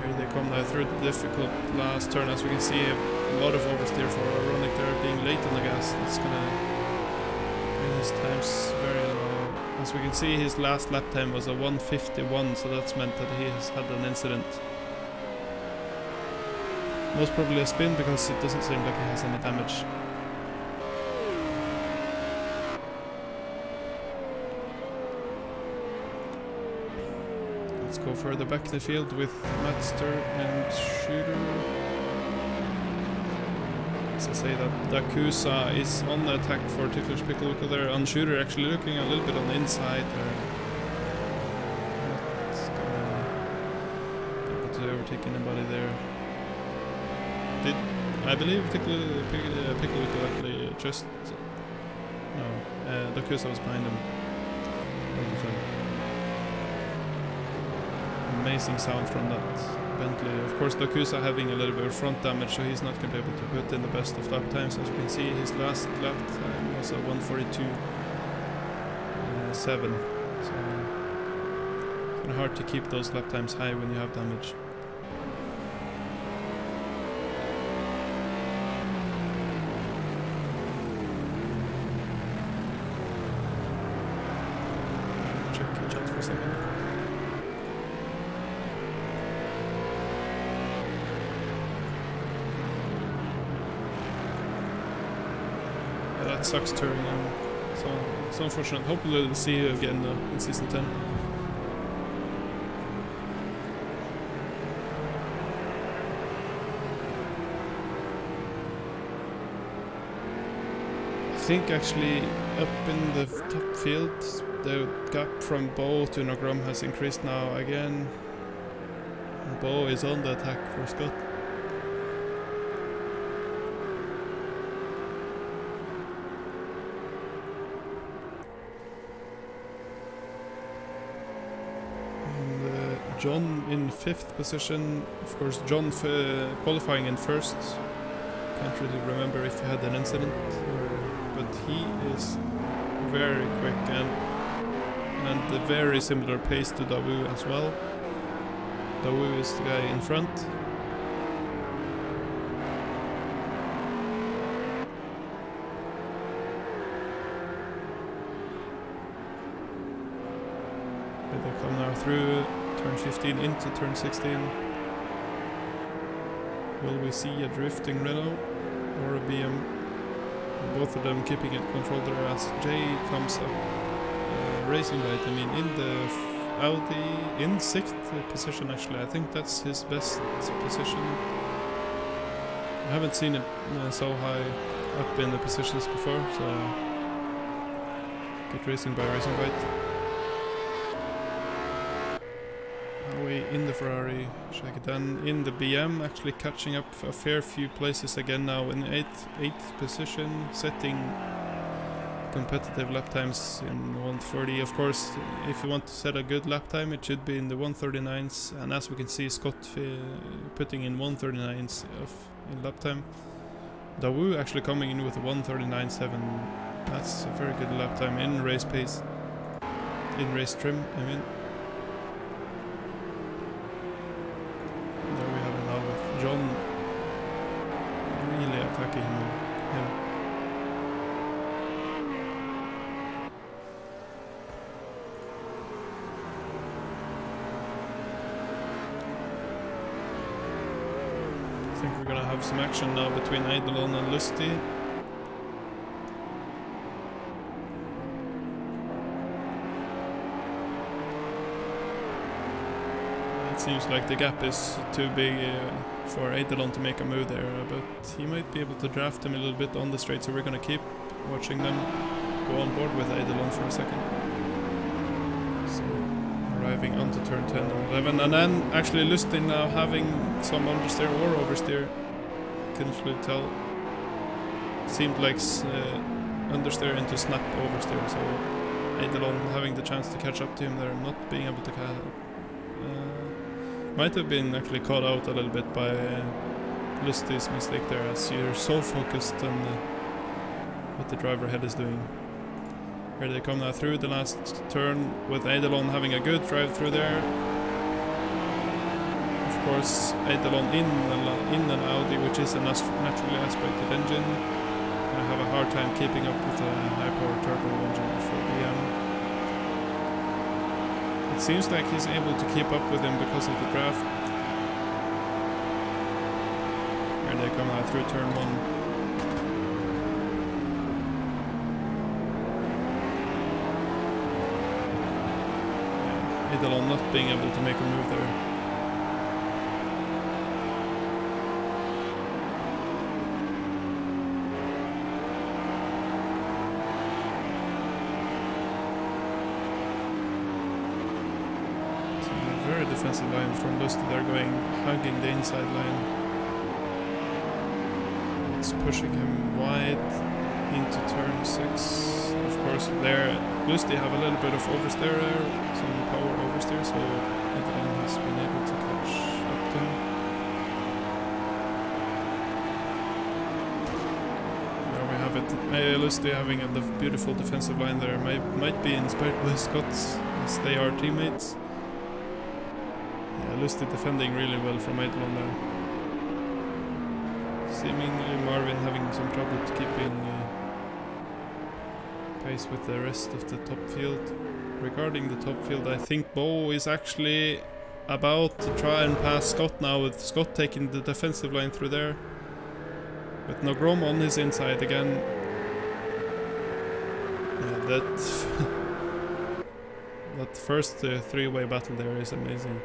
Here they come now through the difficult last turn. As we can see, a lot of oversteer for Ironic there, being late on the gas. That's gonna bring his times very low. As we can see, his last lap time was a 1:51, so that's meant that he has had an incident. Most probably a spin, because it doesn't seem like he has any damage. Let's go further back in the field with Matster and Shooter. As I say that Dakusa is on the attack for Ticklish Pickle there, and Shooter actually looking a little bit on the inside there. Not gonna be able to overtake anybody there. I believe Piccolo could actually just... No, Dakusa was behind him all the time. Amazing sound from that Bentley. Of course, Dakusa having a little bit of front damage, so he's not going to be able to put in the best of lap times. As you can see, his last lap time was a 1:42.7. So it's kind of hard to keep those lap times high when you have damage. That sucks turning on, so it's unfortunate. Hopefully we'll see you again in Season 10. I think actually up in the top field the gap from Bo to Nogrom has increased now again, and Bo is on the attack for Scott. John in 5th position. Of course, John qualifying in 1st. Can't really remember if he had an incident, but he is very quick and a very similar pace to Dawu as well. Dawu is the guy in front. Here they come now through turn 15 into turn 16. Will we see a drifting Renault or a BM? Both of them keeping it controlled there as Jay comes up. Racing light, I mean, in the Audi in 6th position actually. I think that's his best position. I haven't seen it so high up in the positions before, so good racing by Racing Light. In the Ferrari, Shakedan in the BM, actually catching up a fair few places again now in 8th position, setting competitive lap times in 1:30. Of course, if you want to set a good lap time, it should be in the 1:39s, and as we can see, Scott putting in 1:39s in lap time. Dawu actually coming in with a 1:39.7. That's a very good lap time in race pace, in race trim, I mean. John really attacking him. I think we're gonna have some action now between Eidolon and Lusty. It seems like the gap is too big for Eidolon to make a move there, but he might be able to draft him a little bit on the straight, so we're gonna keep watching them go on board with Eidolon for a second. So, arriving onto turn 10 and 11, and then actually Lusty now having some understeer or oversteer. Couldn't really tell. Seemed like understeer into snap oversteer, so Eidolon having the chance to catch up to him there, not being able to catch up. Might have been actually caught out a little bit by Lusty's mistake there, as you're so focused on what the driver ahead is doing. Here they come now through the last turn with Eidolon having a good drive through there. Of course, Eidolon in an Audi, which is a naturally aspirated engine. I have a hard time keeping up with a high-power turbo engine for BM. It seems like he's able to keep up with him because of the draft. Here they come out through turn 1. Yeah, Eidolon not being able to make a move there. defensive line from Lusty. They're going, hugging the inside line. It's pushing him wide into turn 6. Of course, there Lusty have a little bit of oversteer there, some power oversteer, so Evelyn has been able to catch up to him. There we have it. Lusty having a beautiful defensive line there. Might be inspired by Scott's, as they are teammates. Yeah, Lusty defending really well from Eidolon there. Seemingly Marvin having some trouble to keep in pace with the rest of the top field. Regarding the top field, I think Bo is actually about to try and pass Scott now, with Scott taking the defensive line through there. With Nogrom on his inside again. Yeah, that that first three-way battle there is amazing.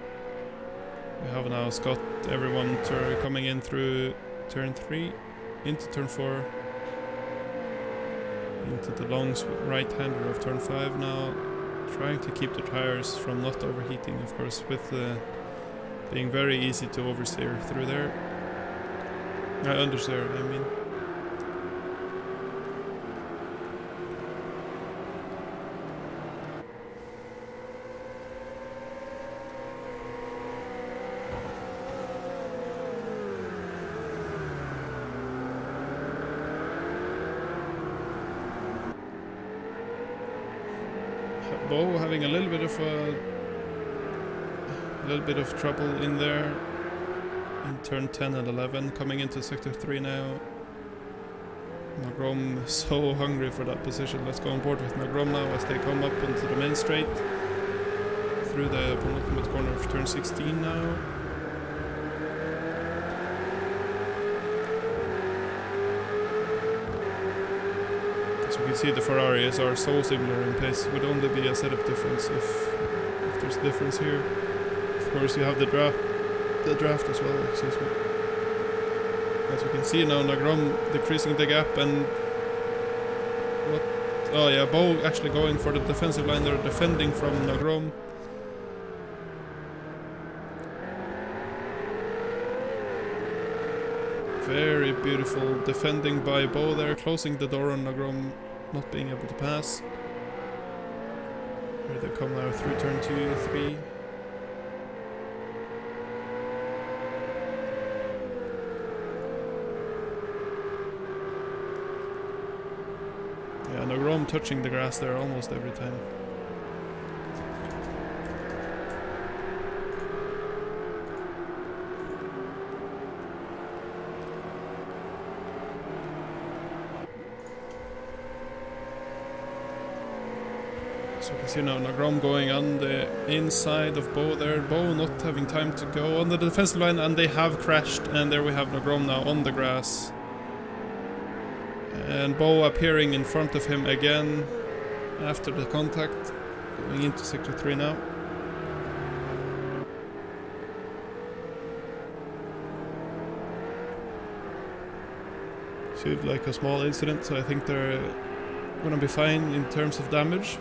We have now Scott, everyone coming in through turn 3 into turn 4 into the long right-hander of turn 5 now, trying to keep the tires from not overheating, of course, with being very easy to oversteer through there. Understeer, I mean. Bo having a little bit of trouble in there in turn 10 and 11, coming into sector 3 now. Nogrom so hungry for that position. Let's go on board with Nogrom now as they come up into the main straight through the penultimate corner of turn 16 now. As we can see, the Ferraris are so similar in pace. It would only be a setup difference if there's a difference here. Of course, you have the draft as well, excuse me. As you can see now, Nogrom decreasing the gap, and what? Oh yeah, Bo actually going for the defensive line. They're defending from Nogrom. Very beautiful defending by Bo there, closing the door on Nogrom not being able to pass. Here they come now through turn 2, 3. Yeah, Nogrom touching the grass there almost every time. So you can see now Nogrom going on the inside of Bo there. Bo not having time to go on the defensive line, and they have crashed, and there we have Nogrom now on the grass. And Bo appearing in front of him again after the contact, going into sector 3 now. Seemed like a small incident, so I think they're gonna be fine in terms of damage.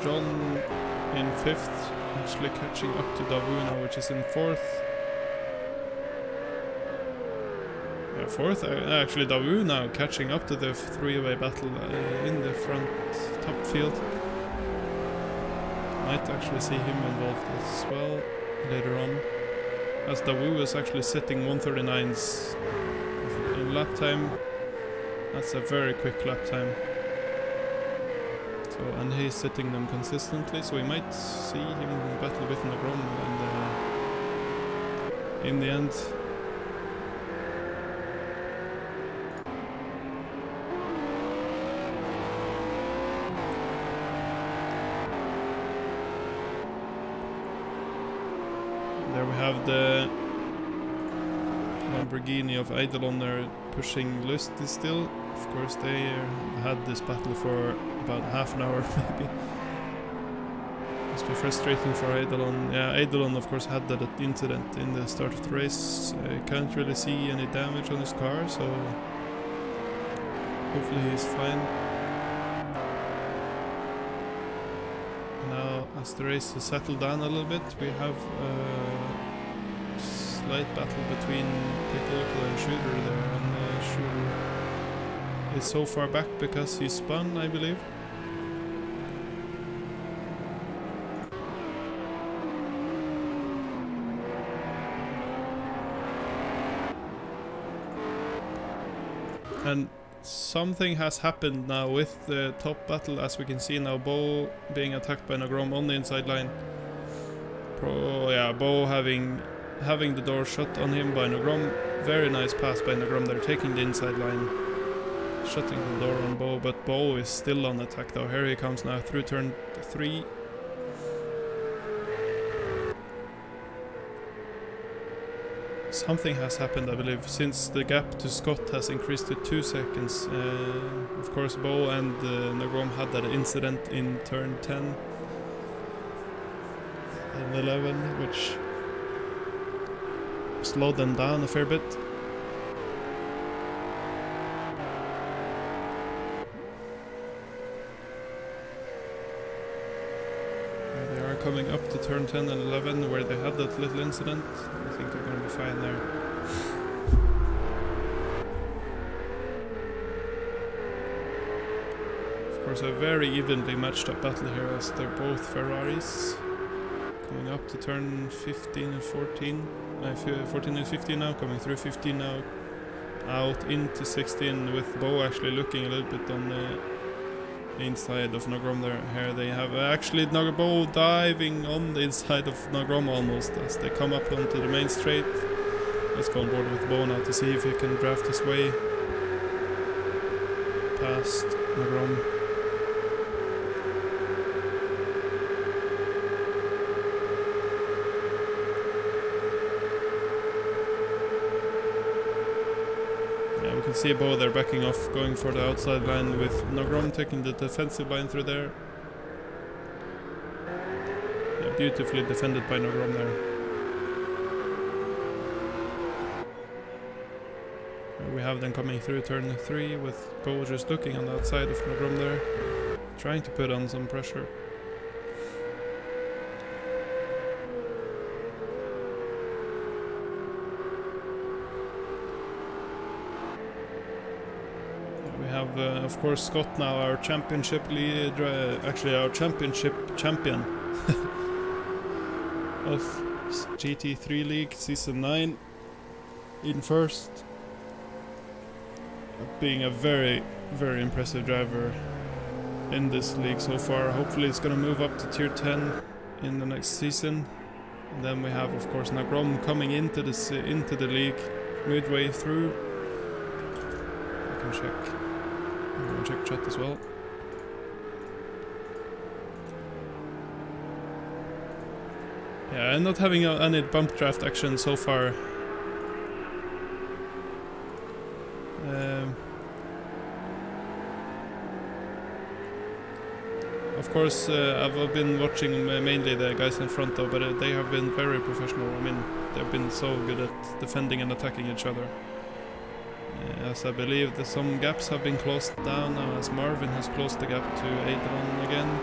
John in 5th, actually catching up to Davu now, which is in 4th. Yeah, 4th, actually Davu now catching up to the three-way battle in the front top field. Might actually see him involved as well later on, as Davu is actually setting 139's in lap time. That's a very quick lap time. So, and he's setting them consistently, so we might see him battle with Nogrom and in the end. There we have the Lamborghini of Eidolon there pushing Lusty still. Of course, they had this battle for about half an hour maybe. Must be frustrating for Eidolon. Yeah, Eidolon of course had that incident in the start of the race. Can't really see any damage on his car, so hopefully he's fine. Now, as the race has settled down a little bit, we have a slight battle between Piccolo and Shooter there, and Shooter is so far back because he spun, I believe. And something has happened now with the top battle, as we can see now. Bo being attacked by Nagrom on the inside line. Bo having the door shut on him by Nagrom. Very nice pass by Nagrom. They're taking the inside line, shutting the door on Bo, but Bo is still on attack though. Here he comes now through turn 3. Something has happened, I believe, since the gap to Scott has increased to 2 seconds. Of course, Bo and Nagrom had that incident in turn 10 and 11, which slowed them down a fair bit. They are coming up to turn 10 and 11, where they had that little incident. I think they're going to be fine there. Of course, a very evenly matched up battle here, as they're both Ferraris. Coming up to turn 15 and 14. 14 and 15 now, coming through 15 now. Out into 16, with Bo actually looking a little bit on the inside of Nagrom there. Here they have actually Bo diving on the inside of Nagrom almost as they come up onto the main straight. Let's go on board with Bo now to see if he can draft his way past Nagrom. Yeah, we can see Bo there backing off, going for the outside line, with Nagrom taking the defensive line through there. Yeah, beautifully defended by Nagrom there. We have them coming through turn 3, with Bo just looking on the outside of Nagrom there, trying to put on some pressure. We have, of course, Scott now, our championship lead, actually our championship champion of GT3 League Season 9, in first. Being a very, very impressive driver in this league so far. Hopefully it's going to move up to tier 10 in the next season. And then we have, of course, Nagrom coming into the league midway through. I can check. I'm going to check chat as well. Yeah, I'm not having any bump draft action so far. Of course, I've been watching mainly the guys in front though, but they have been very professional. I mean, they've been so good at defending and attacking each other. As I believe that some gaps have been closed down now, as Marvin has closed the gap to Adrian again.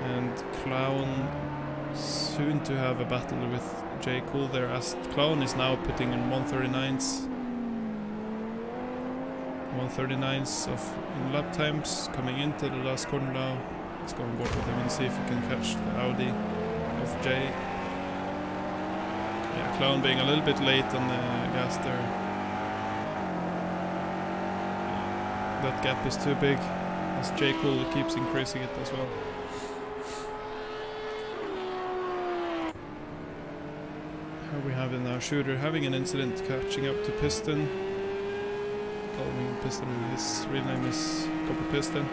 And Clown soon to have a battle with J. Cool there, as Clown is now putting in 139s. 139s in lap times, coming into the last corner now. Let's go on board with him and see if we can catch the Audi of J. Yeah, Clown being a little bit late on the gas there. That gap is too big, as J. Cool keeps increasing it as well. Here we have in our Shooter having an incident catching up to Piston. Calling Piston, and his real name is Copper Piston.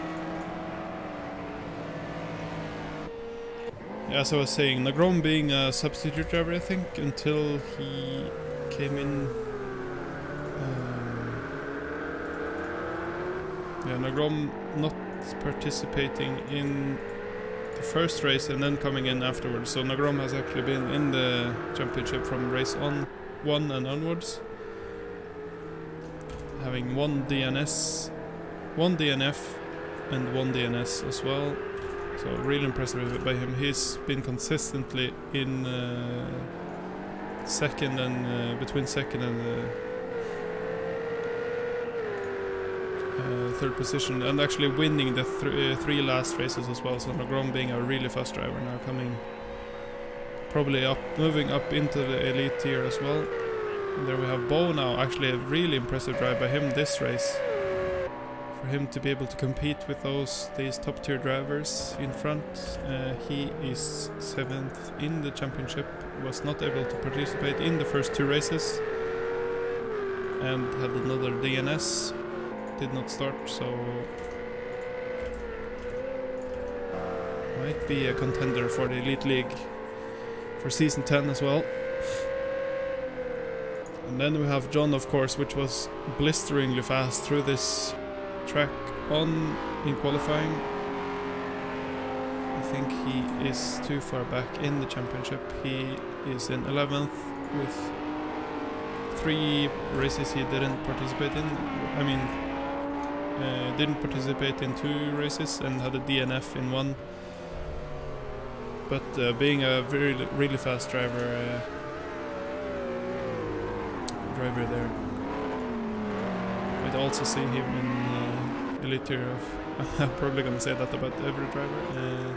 Yeah, as I was saying, Nagrom being a substitute driver, I think, until he came in. Yeah, Nagrom not participating in the first race and then coming in afterwards. So Nagrom has actually been in the championship from race 1 and onwards, having 1 DNS, 1 DNF and 1 DNS as well. So really impressive by him. He's been consistently in second and between second and third position, and actually winning the three last races as well. So Nagrom being a really fast driver now, coming probably up, moving up into the elite tier as well. And there we have Bo now, actually a really impressive drive by him this race. For him to be able to compete with these top tier drivers in front. He is 7th in the championship, was not able to participate in the first 2 races, and had another DNS. Did not start, so might be a contender for the Elite League for season 10 as well. And then we have John, of course, which was blisteringly fast through this track in qualifying. I think he is too far back in the championship. He is in 11th with 3 races he didn't participate in. I mean, didn't participate in 2 races and had a DNF in 1. But being a really fast driver there. I'd also see him in elite tier of. I'm probably gonna say that about every driver.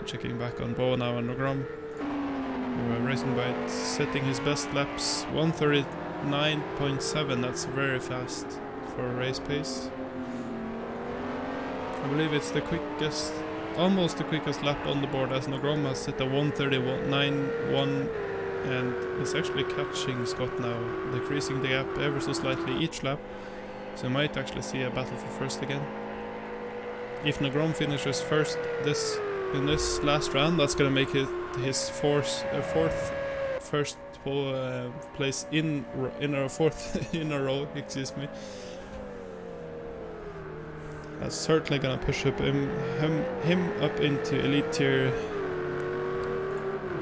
Checking back on Bo now and Nagrom. Racing Byte setting his best laps, 1:39.7. That's very fast for a race pace. I believe it's the quickest, almost the quickest lap on the board, as Nagrom has set a 1:39.1 and is actually catching Scott now, decreasing the gap ever so slightly each lap. So we might actually see a battle for first again. If Nagrom finishes first in this last round, that's gonna make it his fourth first place in a fourth in a row. Excuse me. That's certainly gonna push up him up into elite tier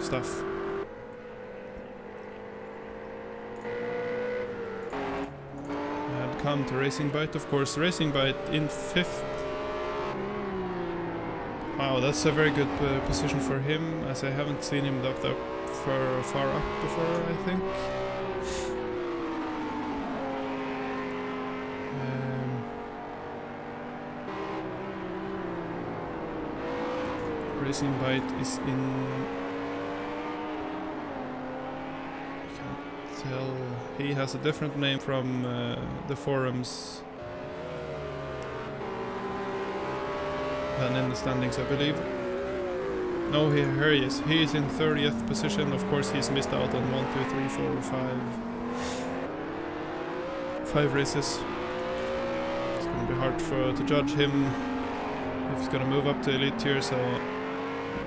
stuff. And come to Racing Byte, of course. Racing Byte in 5th. Wow, that's a very good position for him, as I haven't seen him that far up before, I think. Racing Byte is in... I can't tell. He has a different name from the forums than in the standings, I believe. No, here he is. He is in 30th position. Of course, he's missed out on 1, 2, 3, 4, 5 races. It's going to be hard to judge him if he's going to move up to elite tier, so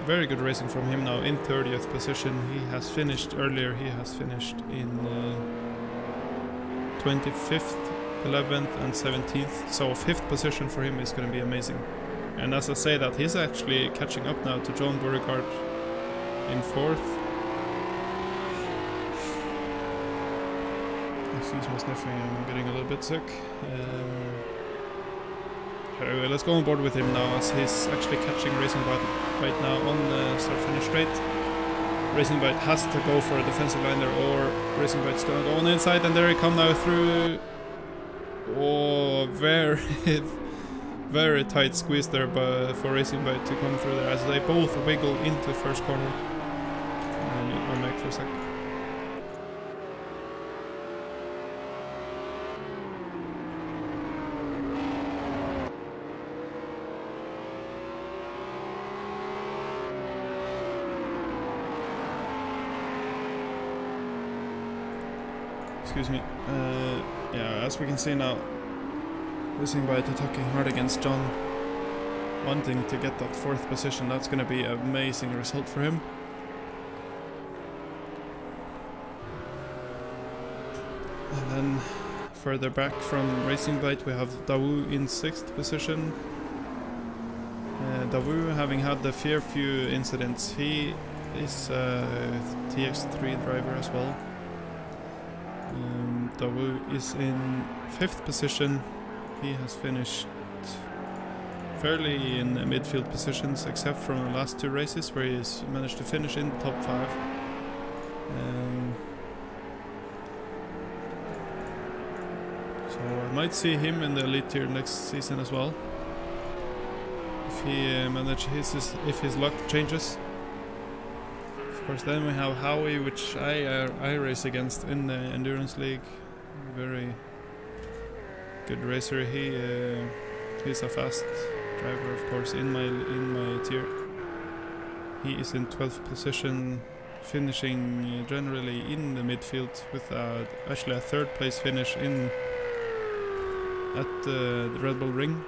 very good racing from him now in 30th position. He has finished earlier. He has finished in 25th, 11th and 17th. So 5th position for him is going to be amazing. And as I say that, he's actually catching up now to John Beauregard in 4th. Excuse my sniffing, I'm getting a little bit sick. Anyway, let's go on board with him now, as he's actually catching Racing Byte right now on the start-finish straight. Racing Byte has to go for a defensive line there, or Racing Byte's gonna go on the inside, and there he come now through. Oh, very, very tight squeeze there for Racing Byte to come through there, as they both wiggle into first corner. And then I'll make for a sec. Excuse me. Yeah, as we can see now, Racing Byte attacking hard against John, wanting to get that 4th position. That's going to be an amazing result for him. And then further back from Racing Byte we have Dawu in 6th position. Dawu having had a fair few incidents. He is a TX3 driver as well. Dawu is in 5th position. He has finished fairly in midfield positions, except from the last 2 races where he's managed to finish in the top 5. So I might see him in the elite tier next season as well, if he manages, if his luck changes. Of course, then we have Howie, which I race against in the Endurance League. Very good racer. He's a fast driver, of course, in my tier. He is in 12th position, finishing generally in the midfield with actually a 3rd place finish at the Red Bull Ring.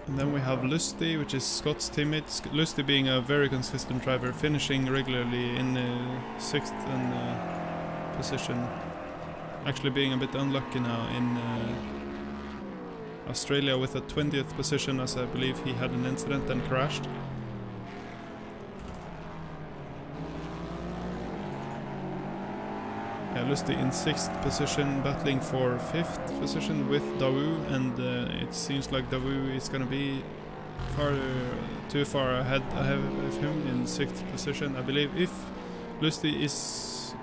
And then we have Lusty, which is Scott's teammate. Lusty being a very consistent driver, finishing regularly in the 6th position. Actually being a bit unlucky now in Australia with a 20th position, as I believe he had an incident and crashed. Yeah, Lusty in 6th position, battling for 5th position with Dawu, and it seems like Dawu is gonna be too far ahead of him in 6th position. I believe if Lusty is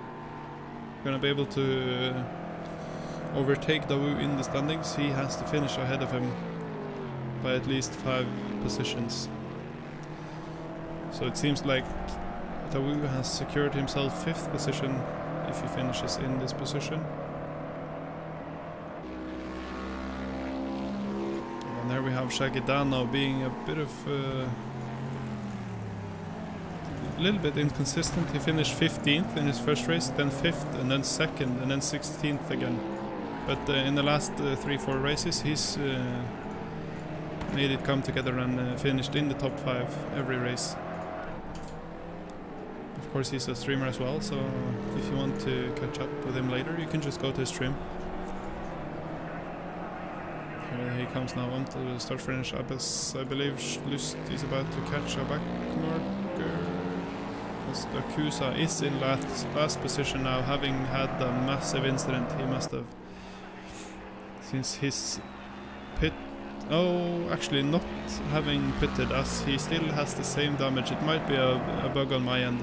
gonna be able to overtake Dawu in the standings, he has to finish ahead of him by at least 5 positions. So it seems like Dawu has secured himself 5th position if he finishes in this position. And there we have Shaggy Dan now being a bit of a little bit inconsistent. He finished 15th in his first race, then 5th, and then 2nd, and then 16th again. But in the last 3-4 races he's made it come together and finished in the top 5 every race. Of course, he's a streamer as well, so if you want to catch up with him later, you can just go to his stream. Here he comes now on to the start finish. I believe Lust is about to catch a back marker. Akusa is in last position now, having had a massive incident. He must have, since his pit. Oh, actually not having pitted, as he still has the same damage. It might be a bug on my end.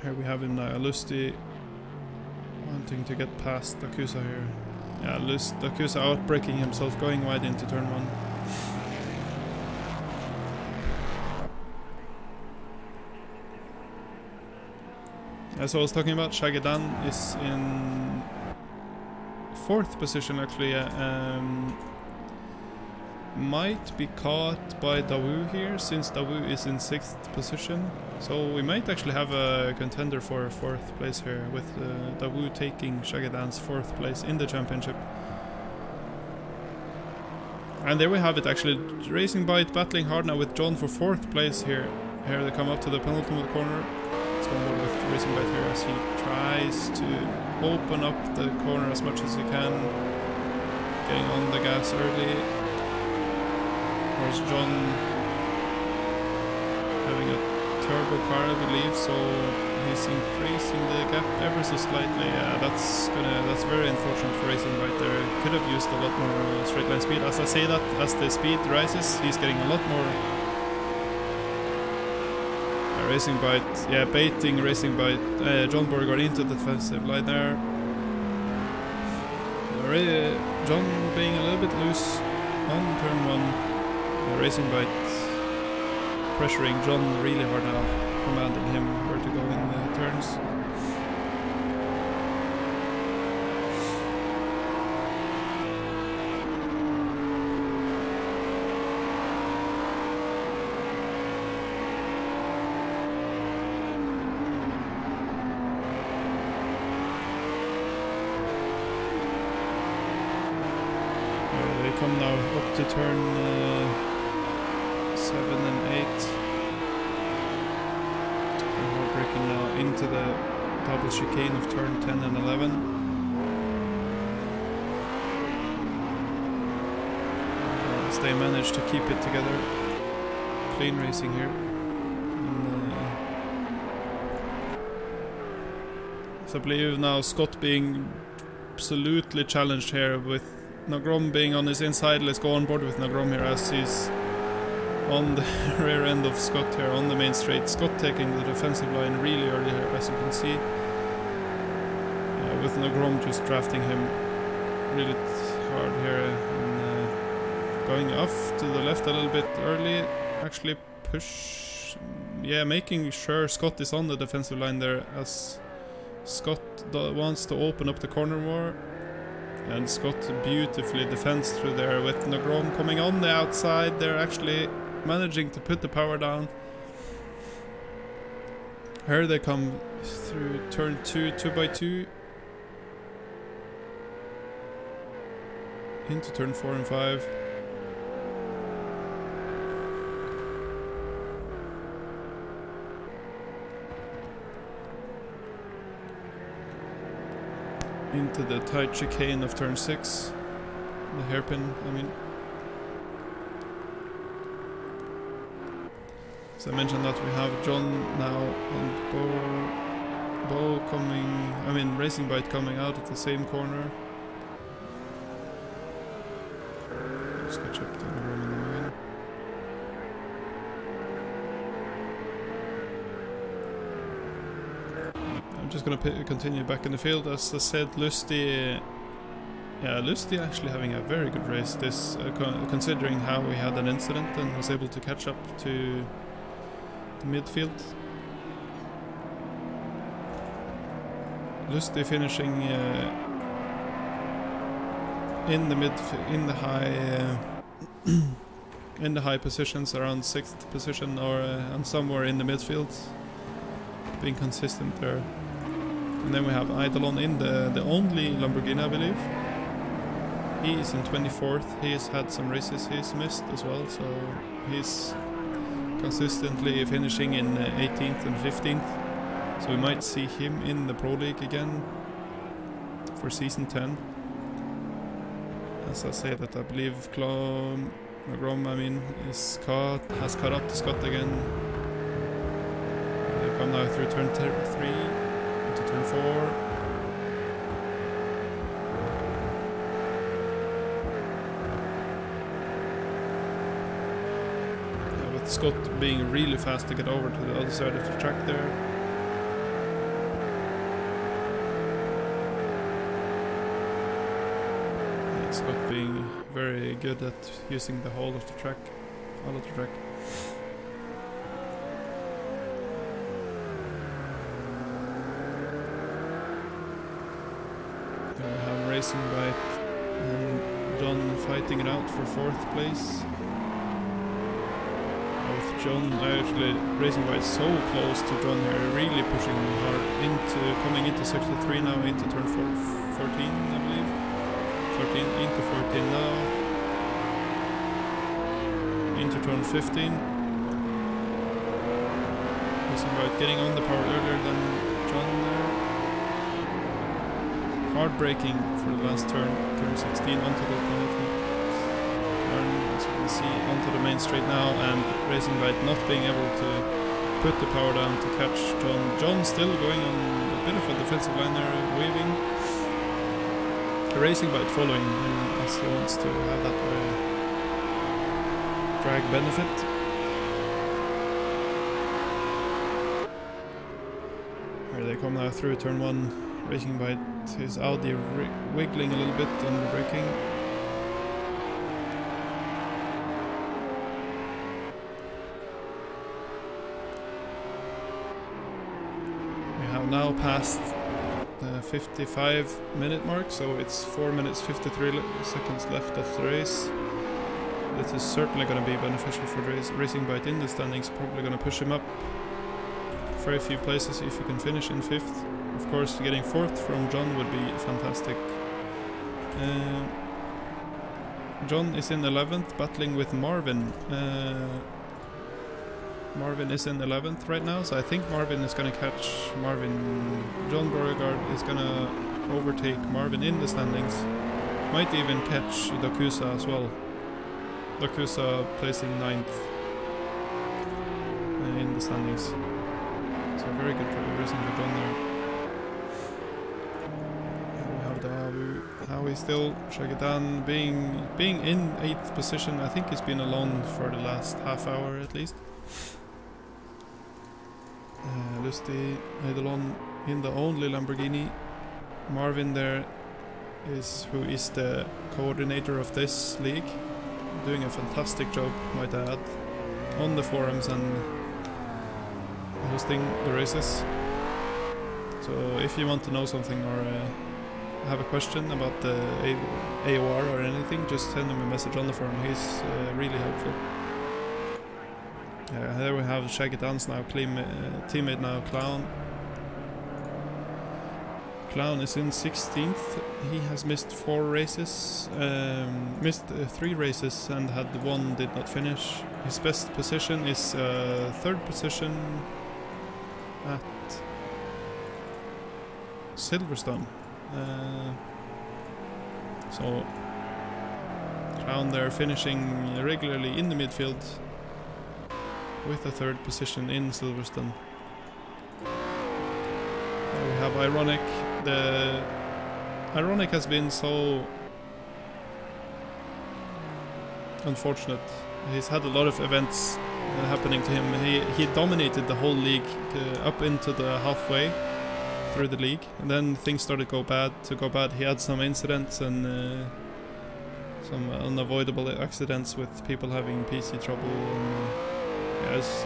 Here we have him now, Lusty wanting to get past Akusa here. Yeah, Akusa outbraking himself, going wide into turn 1. As I was talking about, Shaggy Dan is in 4th position actually. Might be caught by Dawu here, since Dawu is in 6th position. So we might actually have a contender for 4th place here, with Dawu taking Shaggy Dan's 4th place in the championship. And there we have it actually. Racing Byte battling hard now with John for 4th place here. Here they come up to the penultimate corner. Let's go more with Racing Byte here as he tries to open up the corner as much as he can. Getting on the gas early. There's John having a turbo car, I believe, so he's increasing the gap ever so slightly. That's very unfortunate for Racing Byte there. Could have used a lot more straight line speed. As I say that, as the speed rises, he's getting a lot more. Racing Byte, yeah, baiting Racing Byte. John Borgard into the defensive line there. John being a little bit loose on turn 1. Racing Byte pressuring John really hard now, commanding him where to go in the turns. They come now up to turn 7 and 8. into the double chicane of turn 10 and 11. As they managed to keep it together. Clean racing here. And, so I believe now Scott being absolutely challenged here with Nagrom being on his inside. Let's go on board with Nagrom here as he's on the rear end of Scott here on the main straight. Scott taking the defensive line really early here, as you can see. With Nagrom just drafting him really hard here and going off to the left a little bit early. Actually making sure Scott is on the defensive line there, as Scott wants to open up the corner more. And Scott beautifully defends through there with Nagrom coming on the outside. They're actually managing to put the power down. Here they come through turn 2, 2x2. Into turn 4 and 5. Into the tight chicane of turn 6. The hairpin, I mean. As I mentioned that we have John now and Bo coming, I mean Racing Bite coming out at the same corner. Let's catch up to the room in the middle. I'm just gonna continue back in the field. As I said, Lusty actually having a very good race this, considering how we had an incident and was able to catch up to the midfield. Lusty finishing in the high positions, around 6th position or and somewhere in the midfield, being consistent there. And then we have Eidolon in the only Lamborghini, I believe. He is in 24th. He has had some races he's missed as well, so he's consistently finishing in 18th and 15th. So we might see him in the Pro League again for season 10. As I say that, I believe Nagrom, I mean, has caught up to Scott again. They come now through turn 3 into turn 4. With Scott being really fast to get over to the other side of the track there. Scott being very good at using the whole of the track, all of the track. Then we have Racing Bite and John fighting it out for 4th place. Both John, actually Racing Bite so close to John here, really pushing hard coming into sector 3 now, into turn 14 I believe. 13 into 14 now, into turn 15. Racing Bite getting on the power earlier than John there. Hard braking for the last turn, turn 16 onto the penalty turn, as you can see, onto the main straight now, and Racing Bite not being able to put the power down to catch John. John still going on a bit of a defensive line there, waving. Racing Bite following him as he wants to have that drag benefit. Here they come now through turn 1. Racing Bite, his Audi wiggling a little bit on the braking. We have now passed the 55-minute mark, so it's 4 minutes 53 seconds left of the race. This is certainly going to be beneficial for Racing Bite in the standings, probably going to push him up very few places if he can finish in 5th. Of course, getting 4th from John would be fantastic. John is in 11th, battling with Marvin. Marvin is in 11th right now, so I think Marvin is going to catch Marvin. John Beauregard is going to overtake Marvin in the standings. Might even catch Dakusa as well. Dakusa placing 9th in the standings. So very good racing for John there. We have the Howie still. Shagedan being in 8th position. I think he's been alone for the last half hour at least. Lusty Eidolon in the only Lamborghini. Marvin there who is the coordinator of this league, doing a fantastic job, might I add, on the forums and hosting the races. So if you want to know something or have a question about the AOR or anything, just send him a message on the forum. He's really helpful. There we have Shaggy Dance now, teammate now, Clown. Clown is in 16th. He has missed 4 races, missed 3 races and had 1 did not finish. His best position is 3rd position at Silverstone. So Clown there finishing regularly in the midfield with a 3rd position in Silverstone. We have Ironic. The Ironic has been so unfortunate. He's had a lot of events happening to him. He dominated the whole league up into the halfway through the league, and then things started to go bad. He had some incidents and some unavoidable accidents with people having PC trouble, and has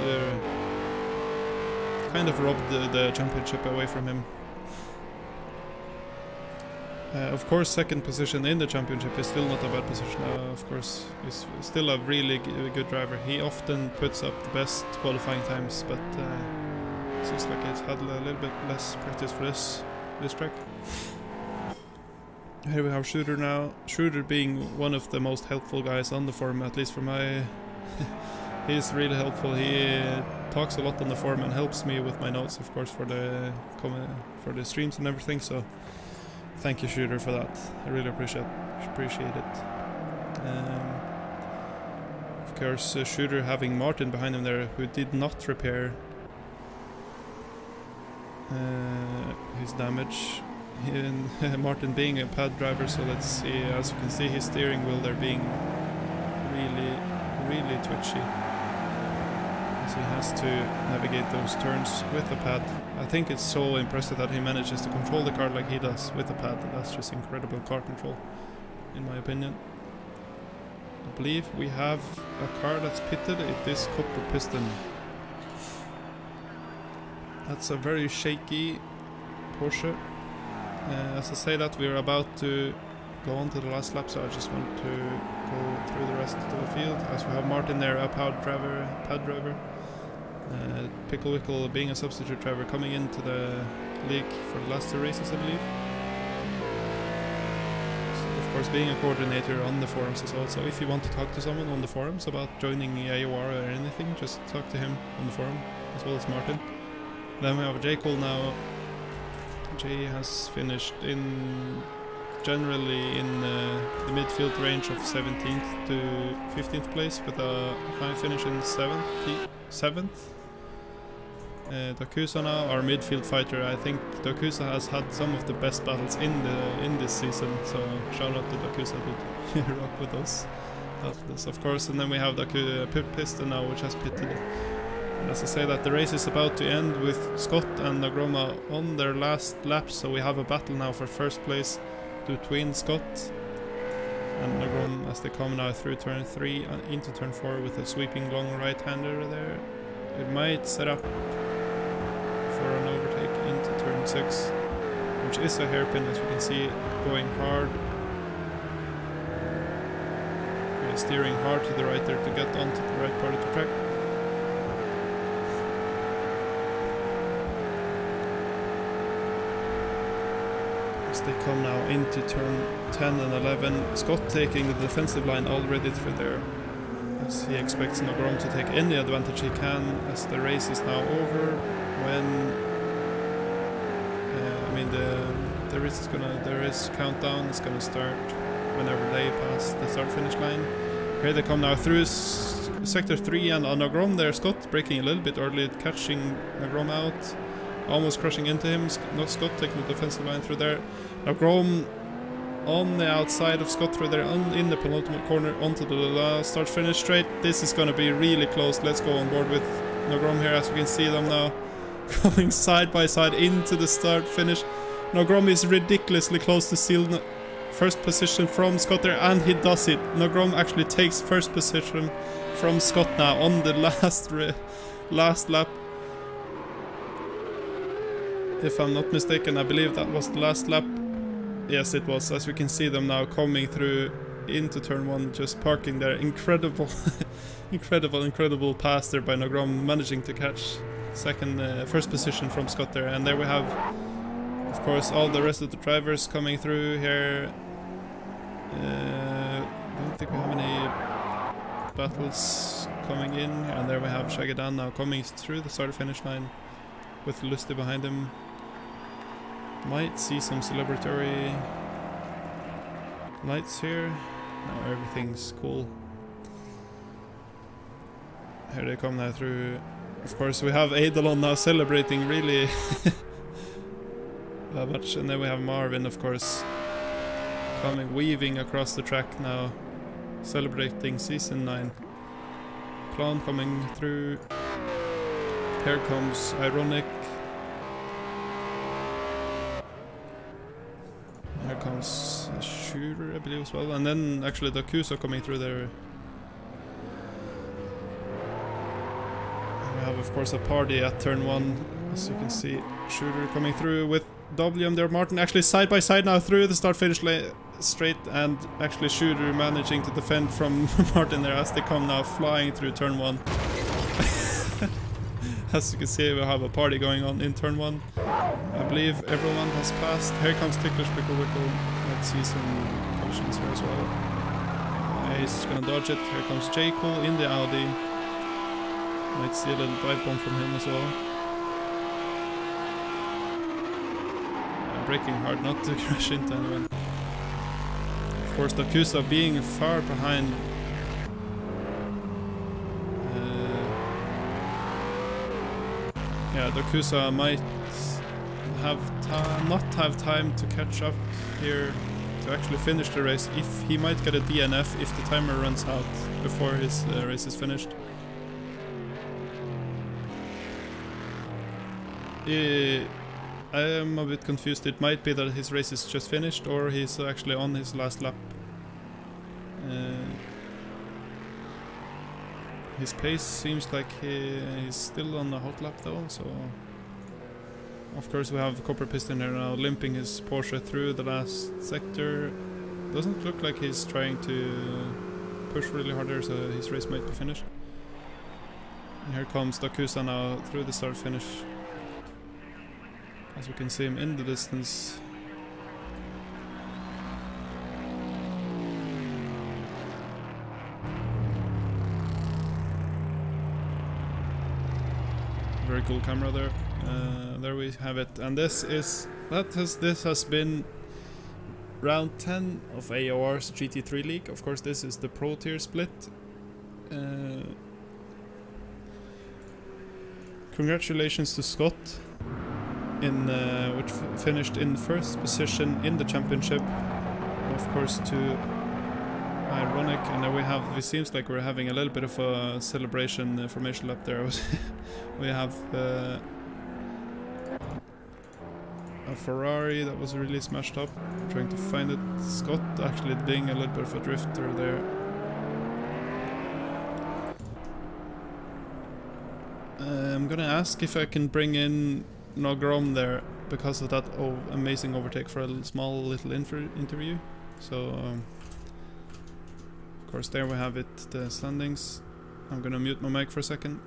kind of robbed the championship away from him. Of course, 2nd position in the championship is still not a bad position. Of course, he's still a really good driver. He often puts up the best qualifying times, but seems like he's had a little bit less practice for this track. Here we have Shooter now. Shooter being one of the most helpful guys on the forum, at least for my... He's really helpful. He talks a lot on the forum and helps me with my notes, of course, for the streams and everything. So thank you, Shooter, for that. I really appreciate it. Of course, Shooter having Martin behind him there, who did not repair his damage. Martin being a pad driver, so let's see. As you can see, his steering wheel there being really twitchy. He has to navigate those turns with the pad. I think it's so impressive that he manages to control the car like he does with the pad. That's just incredible car control, in my opinion. I believe we have a car that's pitted. It is Copper Piston. That's a very shaky Porsche. As I say that, we're about to go on to the last lap, so I just want to go through the rest of the field. As we have Martin there, a pad driver. Pickle Wickle being a substitute driver, coming into the league for the last 2 races, I believe. So of course, being a coordinator on the forums as well. So if you want to talk to someone on the forums about joining AOR or anything, just talk to him on the forum, as well as Martin. Then we have J. Cole now. Jay has finished generally in the midfield range of 17th to 15th place, with a high finish in 7th. Dakusa now, our midfield fighter. I think Dakusa has had some of the best battles in this season, so shout out to Dakusa to rock with us. Of course, and then we have Piston now, which has pitted. And as I say that, the race is about to end with Scott and Nagroma on their last laps, so we have a battle now for 1st place between Scott and Nagrom as they come now through turn 3 into turn 4 with a sweeping long right-hander there. It might set up for an overtake into turn 6, which is a hairpin, as you can see, going hard. We're steering hard to the right there to get onto the right part of the track. They come now into turn 10 and 11. Scott taking the defensive line already through there. as he expects Nogrom to take any advantage he can, as the race is now over. When I mean the race countdown is gonna start whenever they pass the start-finish line. Here they come now through sector 3, and on Nogrom there, Scott braking a little bit early, catching Nogrom out, almost crushing into him. Not Scott taking the defensive line through there. Nogrom on the outside of Scott through there, in the penultimate corner, onto the last start-finish straight. This is going to be really close. Let's go on board with Nogrom here, as we can see them now going side by side into the start-finish. Nogrom is ridiculously close to steal first position from Scott there, and he does it. Nogrom actually takes first position from Scott now on the last lap. If I'm not mistaken, I believe that was the last lap. Yes, it was, as we can see them now coming through into turn 1, just parking there. Incredible, incredible pass there by Nogrom, managing to catch first position from Scott there. And there we have, of course, all the rest of the drivers coming through here. I don't think we have any battles coming in. And there we have Shagadan now coming through the start-finish line with Lusty behind him. Might see some celebratory lights here. Now everything's cool. Here they come now through. Of course, we have Eidolon now celebrating really much, and then we have Marvin, of course, weaving across the track now, celebrating season 9. Clown coming through. Here comes Ironic. Here comes a Shooter, I believe, as well. And then actually the Kusa coming through there. And we have, of course, a party at turn 1. As you can see, Shooter coming through with WM there. Martin actually side by side now through the start-finish straight, and actually Shooter managing to defend from Martin there as they come now flying through turn 1. As you can see, we have a party going on in turn 1. I believe everyone has passed. Here comes Ticklish Pickle Wickle. Let's see some collisions here as well. He's gonna dodge it. Here comes J. Cool in the Audi. Might see a little dive bomb from him as well. Braking hard not to crash into anyone. Of course, Dakusa being far behind. Yeah, Dakusa might have not have time to catch up here to actually finish the race. If he might get a DNF if the timer runs out before his race is finished. I am a bit confused. It might be that his race is just finished, or he's actually on his last lap. His pace seems like he's still on the hot lap though, so... Of course we have Copper Piston here now limping his Porsche through the last sector. Doesn't look like he's trying to push really hard there, so his race might be finished. And here comes Dakusa now through the start-finish. As we can see him in the distance. Very cool camera there. There we have it, and this has been round 10 of AOR's GT3 League. Of course, this is the Pro Tier split. Congratulations to Scott, which finished in first position in the championship. Of course, to Ironic, and then it seems like we're having a little bit of a celebration formation up there. We have a Ferrari that was really smashed up. I'm trying to find it. Scott actually doing a little bit of a drifter there. I'm gonna ask if I can bring in Nogrom there because of that amazing overtake for a small little interview. So, of course, there we have it, the standings. I'm gonna mute my mic for a second.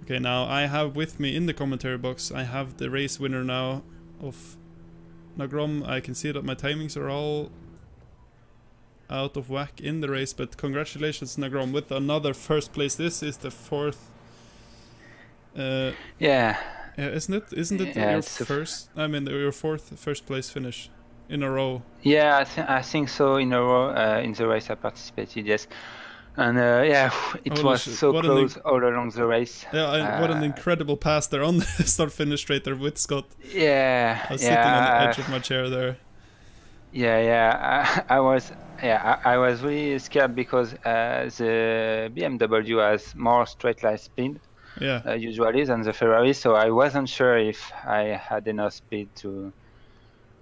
Okay, now I have with me in the commentary box, I have the race winner now of Nagrom. I can see that my timings are all out of whack in the race, but congratulations Nagrom with another first place. This is the fourth. Yeah, isn't it? Isn't it your first? I mean, your fourth first place finish in a row. Yeah, I think so, in a row in the race I participated. Yes. And yeah, it was so close all along the race. Yeah, what an incredible pass there on the start-finish straight there with Scott. Yeah, I was sitting on the edge of my chair there. Yeah, I was really scared because the BMW has more straight line speed usually than the Ferrari, so I wasn't sure if I had enough speed to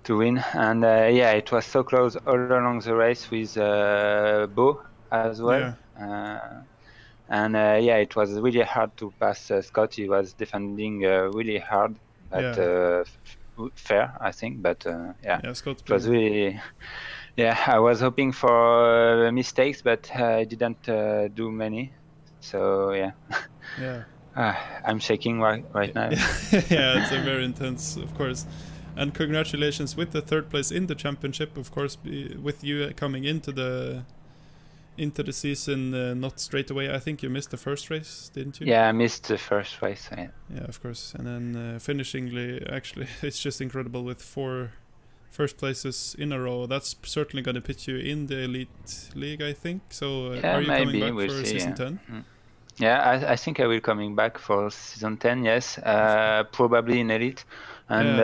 win. And yeah, it was so close all along the race with Bo as well. And yeah, it was really hard to pass Scott. He was defending really hard, but fair, I think. But yeah, it was really. Yeah, I was hoping for mistakes, but I didn't do many. So yeah. I'm shaking right now. Yeah, it's a very intense, of course. And congratulations with the third place in the championship, of course, with you coming into the season not straight away. I think you missed the first race, didn't you? Yeah, I missed the first race. Yeah, of course. And then finishing, actually, it's just incredible with 4 first places in a row. That's certainly going to put you in the Elite League, I think. So yeah, are you maybe coming back for season 10? Yeah, I think I will coming back for season 10, yes. Probably in Elite. And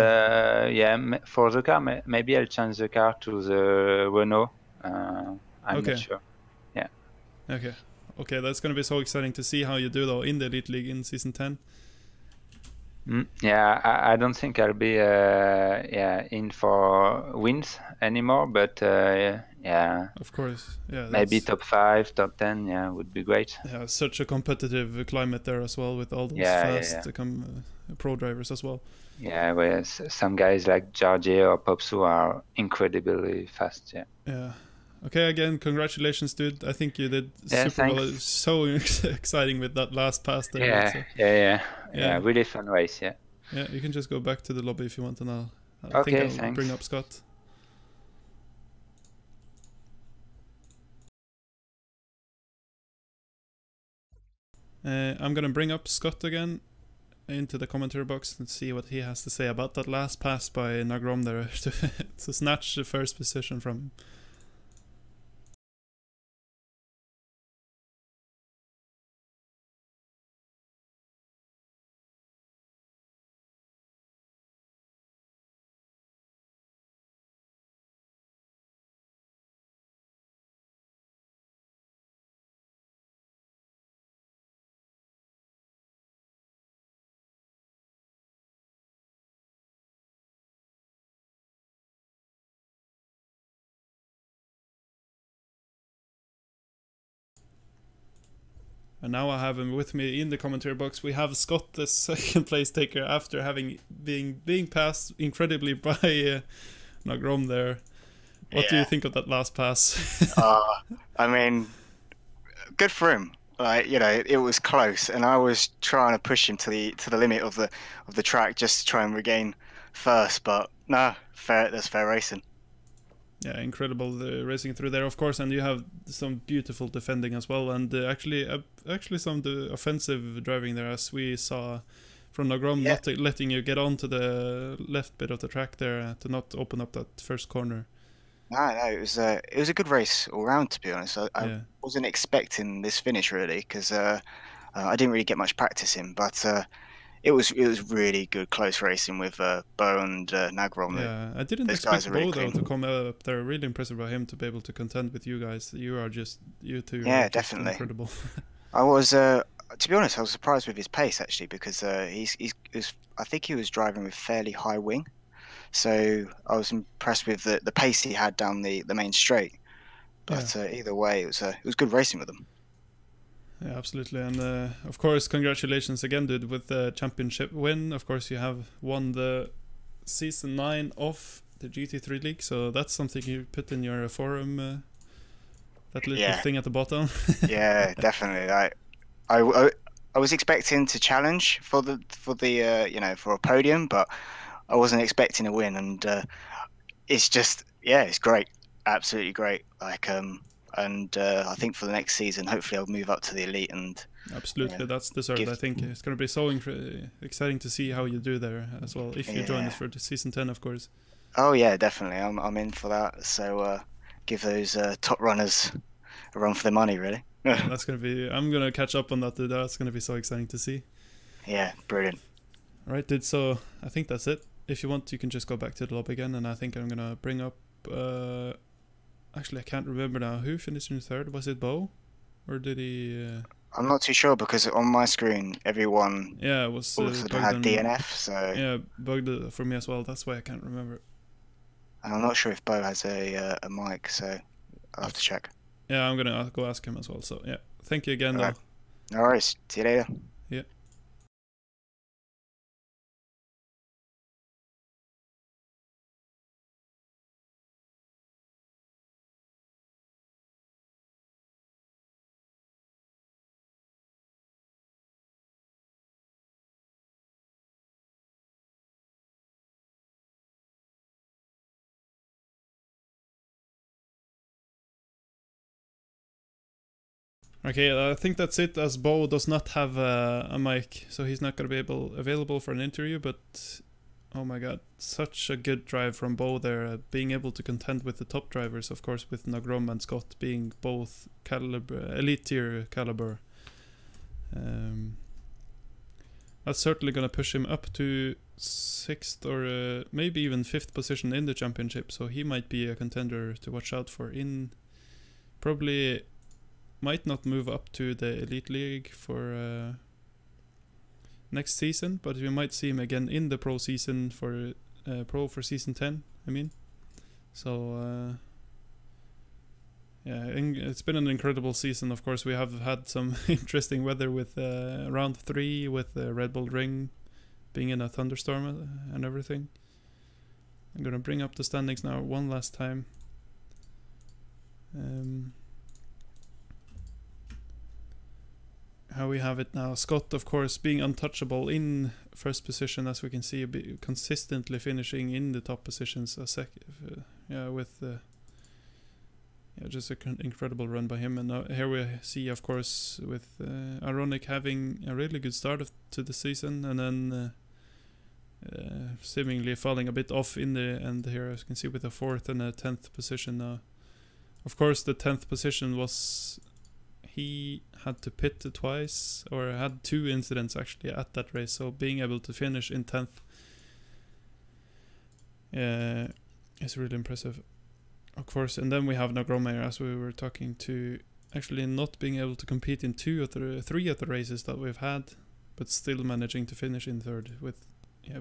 yeah, for the car, maybe I'll change the car to the Renault. I'm not sure. Yeah. Okay, that's going to be so exciting to see how you do though in the Elite League in season 10. Yeah, I don't think I'll be in for wins anymore, but yeah. Of course, yeah. Maybe top 5, top 10, yeah, would be great. Yeah, such a competitive climate there as well with all those fast pro drivers as well. Yeah, well, some guys like Jardier or Popsu are incredibly fast. Yeah. Okay, again, congratulations, dude. I think you did super well. It was so exciting with that last pass there. Yeah, really fun race, yeah. Yeah, you can just go back to the lobby if you want, and I'll bring up Scott. I'm gonna bring up Scott again into the commentary box and see what he has to say about that last pass by Nagrom there to snatch the first position from him. And now I have him with me in the commentary box. We have Scott, the second place taker, after having being passed incredibly by Nagrom there. What do you think of that last pass? I mean, good for him. Like, you know, it was close, and I was trying to push him to the limit of the track just to try and regain first. But no, that's fair racing. Yeah, incredible racing through there, of course, and you have some beautiful defending as well, and actually some offensive driving there, as we saw from Nagrom, not letting you get onto the left bit of the track there to not open up that first corner. No, it was a good race all round, to be honest. I wasn't expecting this finish really, because I didn't really get much practice in, but it was really good close racing with Bo and Nagrom. Yeah, I didn't expect Bo though to come up there. Really impressive by him to be able to contend with you guys. You two. Yeah, definitely incredible. I was, to be honest, I was surprised with his pace actually, because I think he was driving with fairly high wing, so I was impressed with the pace he had down the main straight. But either way, it was good racing with him. Yeah, absolutely, and of course, congratulations again, dude, with the championship win. Of course, you have won the season 9 of the GT3 league, so that's something you put in your forum. That little thing at the bottom. Yeah, definitely. I was expecting to challenge for the for a podium, but I wasn't expecting a win, and it's just it's great, absolutely great. Like and I think for the next season, hopefully I'll move up to the elite and. Absolutely, that's deserved. I think it's going to be so exciting to see how you do there as well. If you join us for the season 10, of course. Oh yeah, definitely. I'm in for that. So give those top runners a run for their money, really. Yeah, that's going to be. I'm going to catch up on that. That's going to be so exciting to see. Yeah, brilliant. All right, dude. So I think that's it. If you want, you can just go back to the lobby again, and I think I'm going to bring up. Actually, I can't remember now. Who finished in third? Was it Bo, or did he? I'm not too sure because on my screen everyone it was had DNF, so yeah, bugged for me as well. That's why I can't remember. And I'm not sure if Bo has a mic, so I'll have to check. Yeah, I'm gonna go ask him as well. So yeah, thank you again. Though. No worries. See you later. Yeah. Okay, I think that's it, as Bo does not have a mic, so he's not going to be available for an interview, but oh my god, such a good drive from Bo there, being able to contend with the top drivers, of course, with Nagrom and Scott being both elite tier caliber. That's certainly going to push him up to 6th or maybe even 5th position in the championship, so he might be a contender to watch out for in probably... Might not move up to the Elite League for next season, but we might see him again in the Pro season for season 10. I mean, so yeah, it's been an incredible season. Of course, we have had some interesting weather with round 3 with the Red Bull Ring being in a thunderstorm and everything. I'm gonna bring up the standings now one last time. How we have it now. Scott, of course, being untouchable in first position, as we can see, consistently finishing in the top positions. Just an incredible run by him. And here we see, of course, with Ironic having a really good start to the season, and then seemingly falling a bit off in the end here, as you can see, with a 4th and a 10th position now. Of course, the 10th position was... He had to pit twice, or had 2 incidents actually at that race, so being able to finish in 10th is really impressive, of course. And then we have Nagromeyer, as we were talking to, actually not being able to compete in 3 of the races that we've had, but still managing to finish in 3rd, with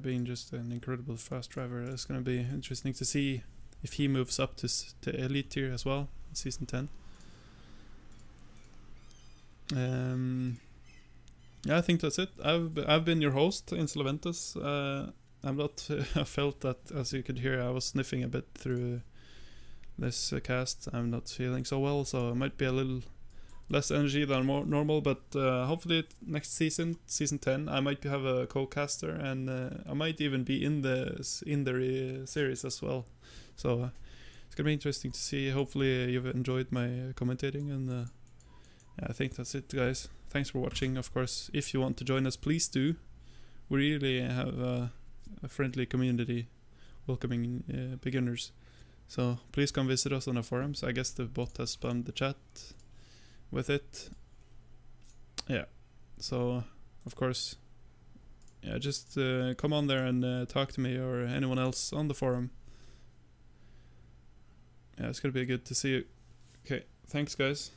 being just an incredible fast driver. It's going to be interesting to see if he moves up to elite tier as well in season 10. Yeah, I think that's it. I've been your host, Insulaventus. I'm not. I felt that, as you could hear, I was sniffing a bit through this cast. I'm not feeling so well, so it might be a little less energy than normal. But hopefully next season, season 10, I might have a co-caster, and I might even be in the series as well. So it's gonna be interesting to see. Hopefully you've enjoyed my commentating, and I think that's it, guys. Thanks for watching. Of course, if you want to join us, please do. We really have a friendly community welcoming beginners. So please come visit us on the forums. I guess the bot has spammed the chat with it. Yeah. So, of course, just come on there and talk to me or anyone else on the forum. Yeah, it's gonna be good to see you. Okay, thanks, guys.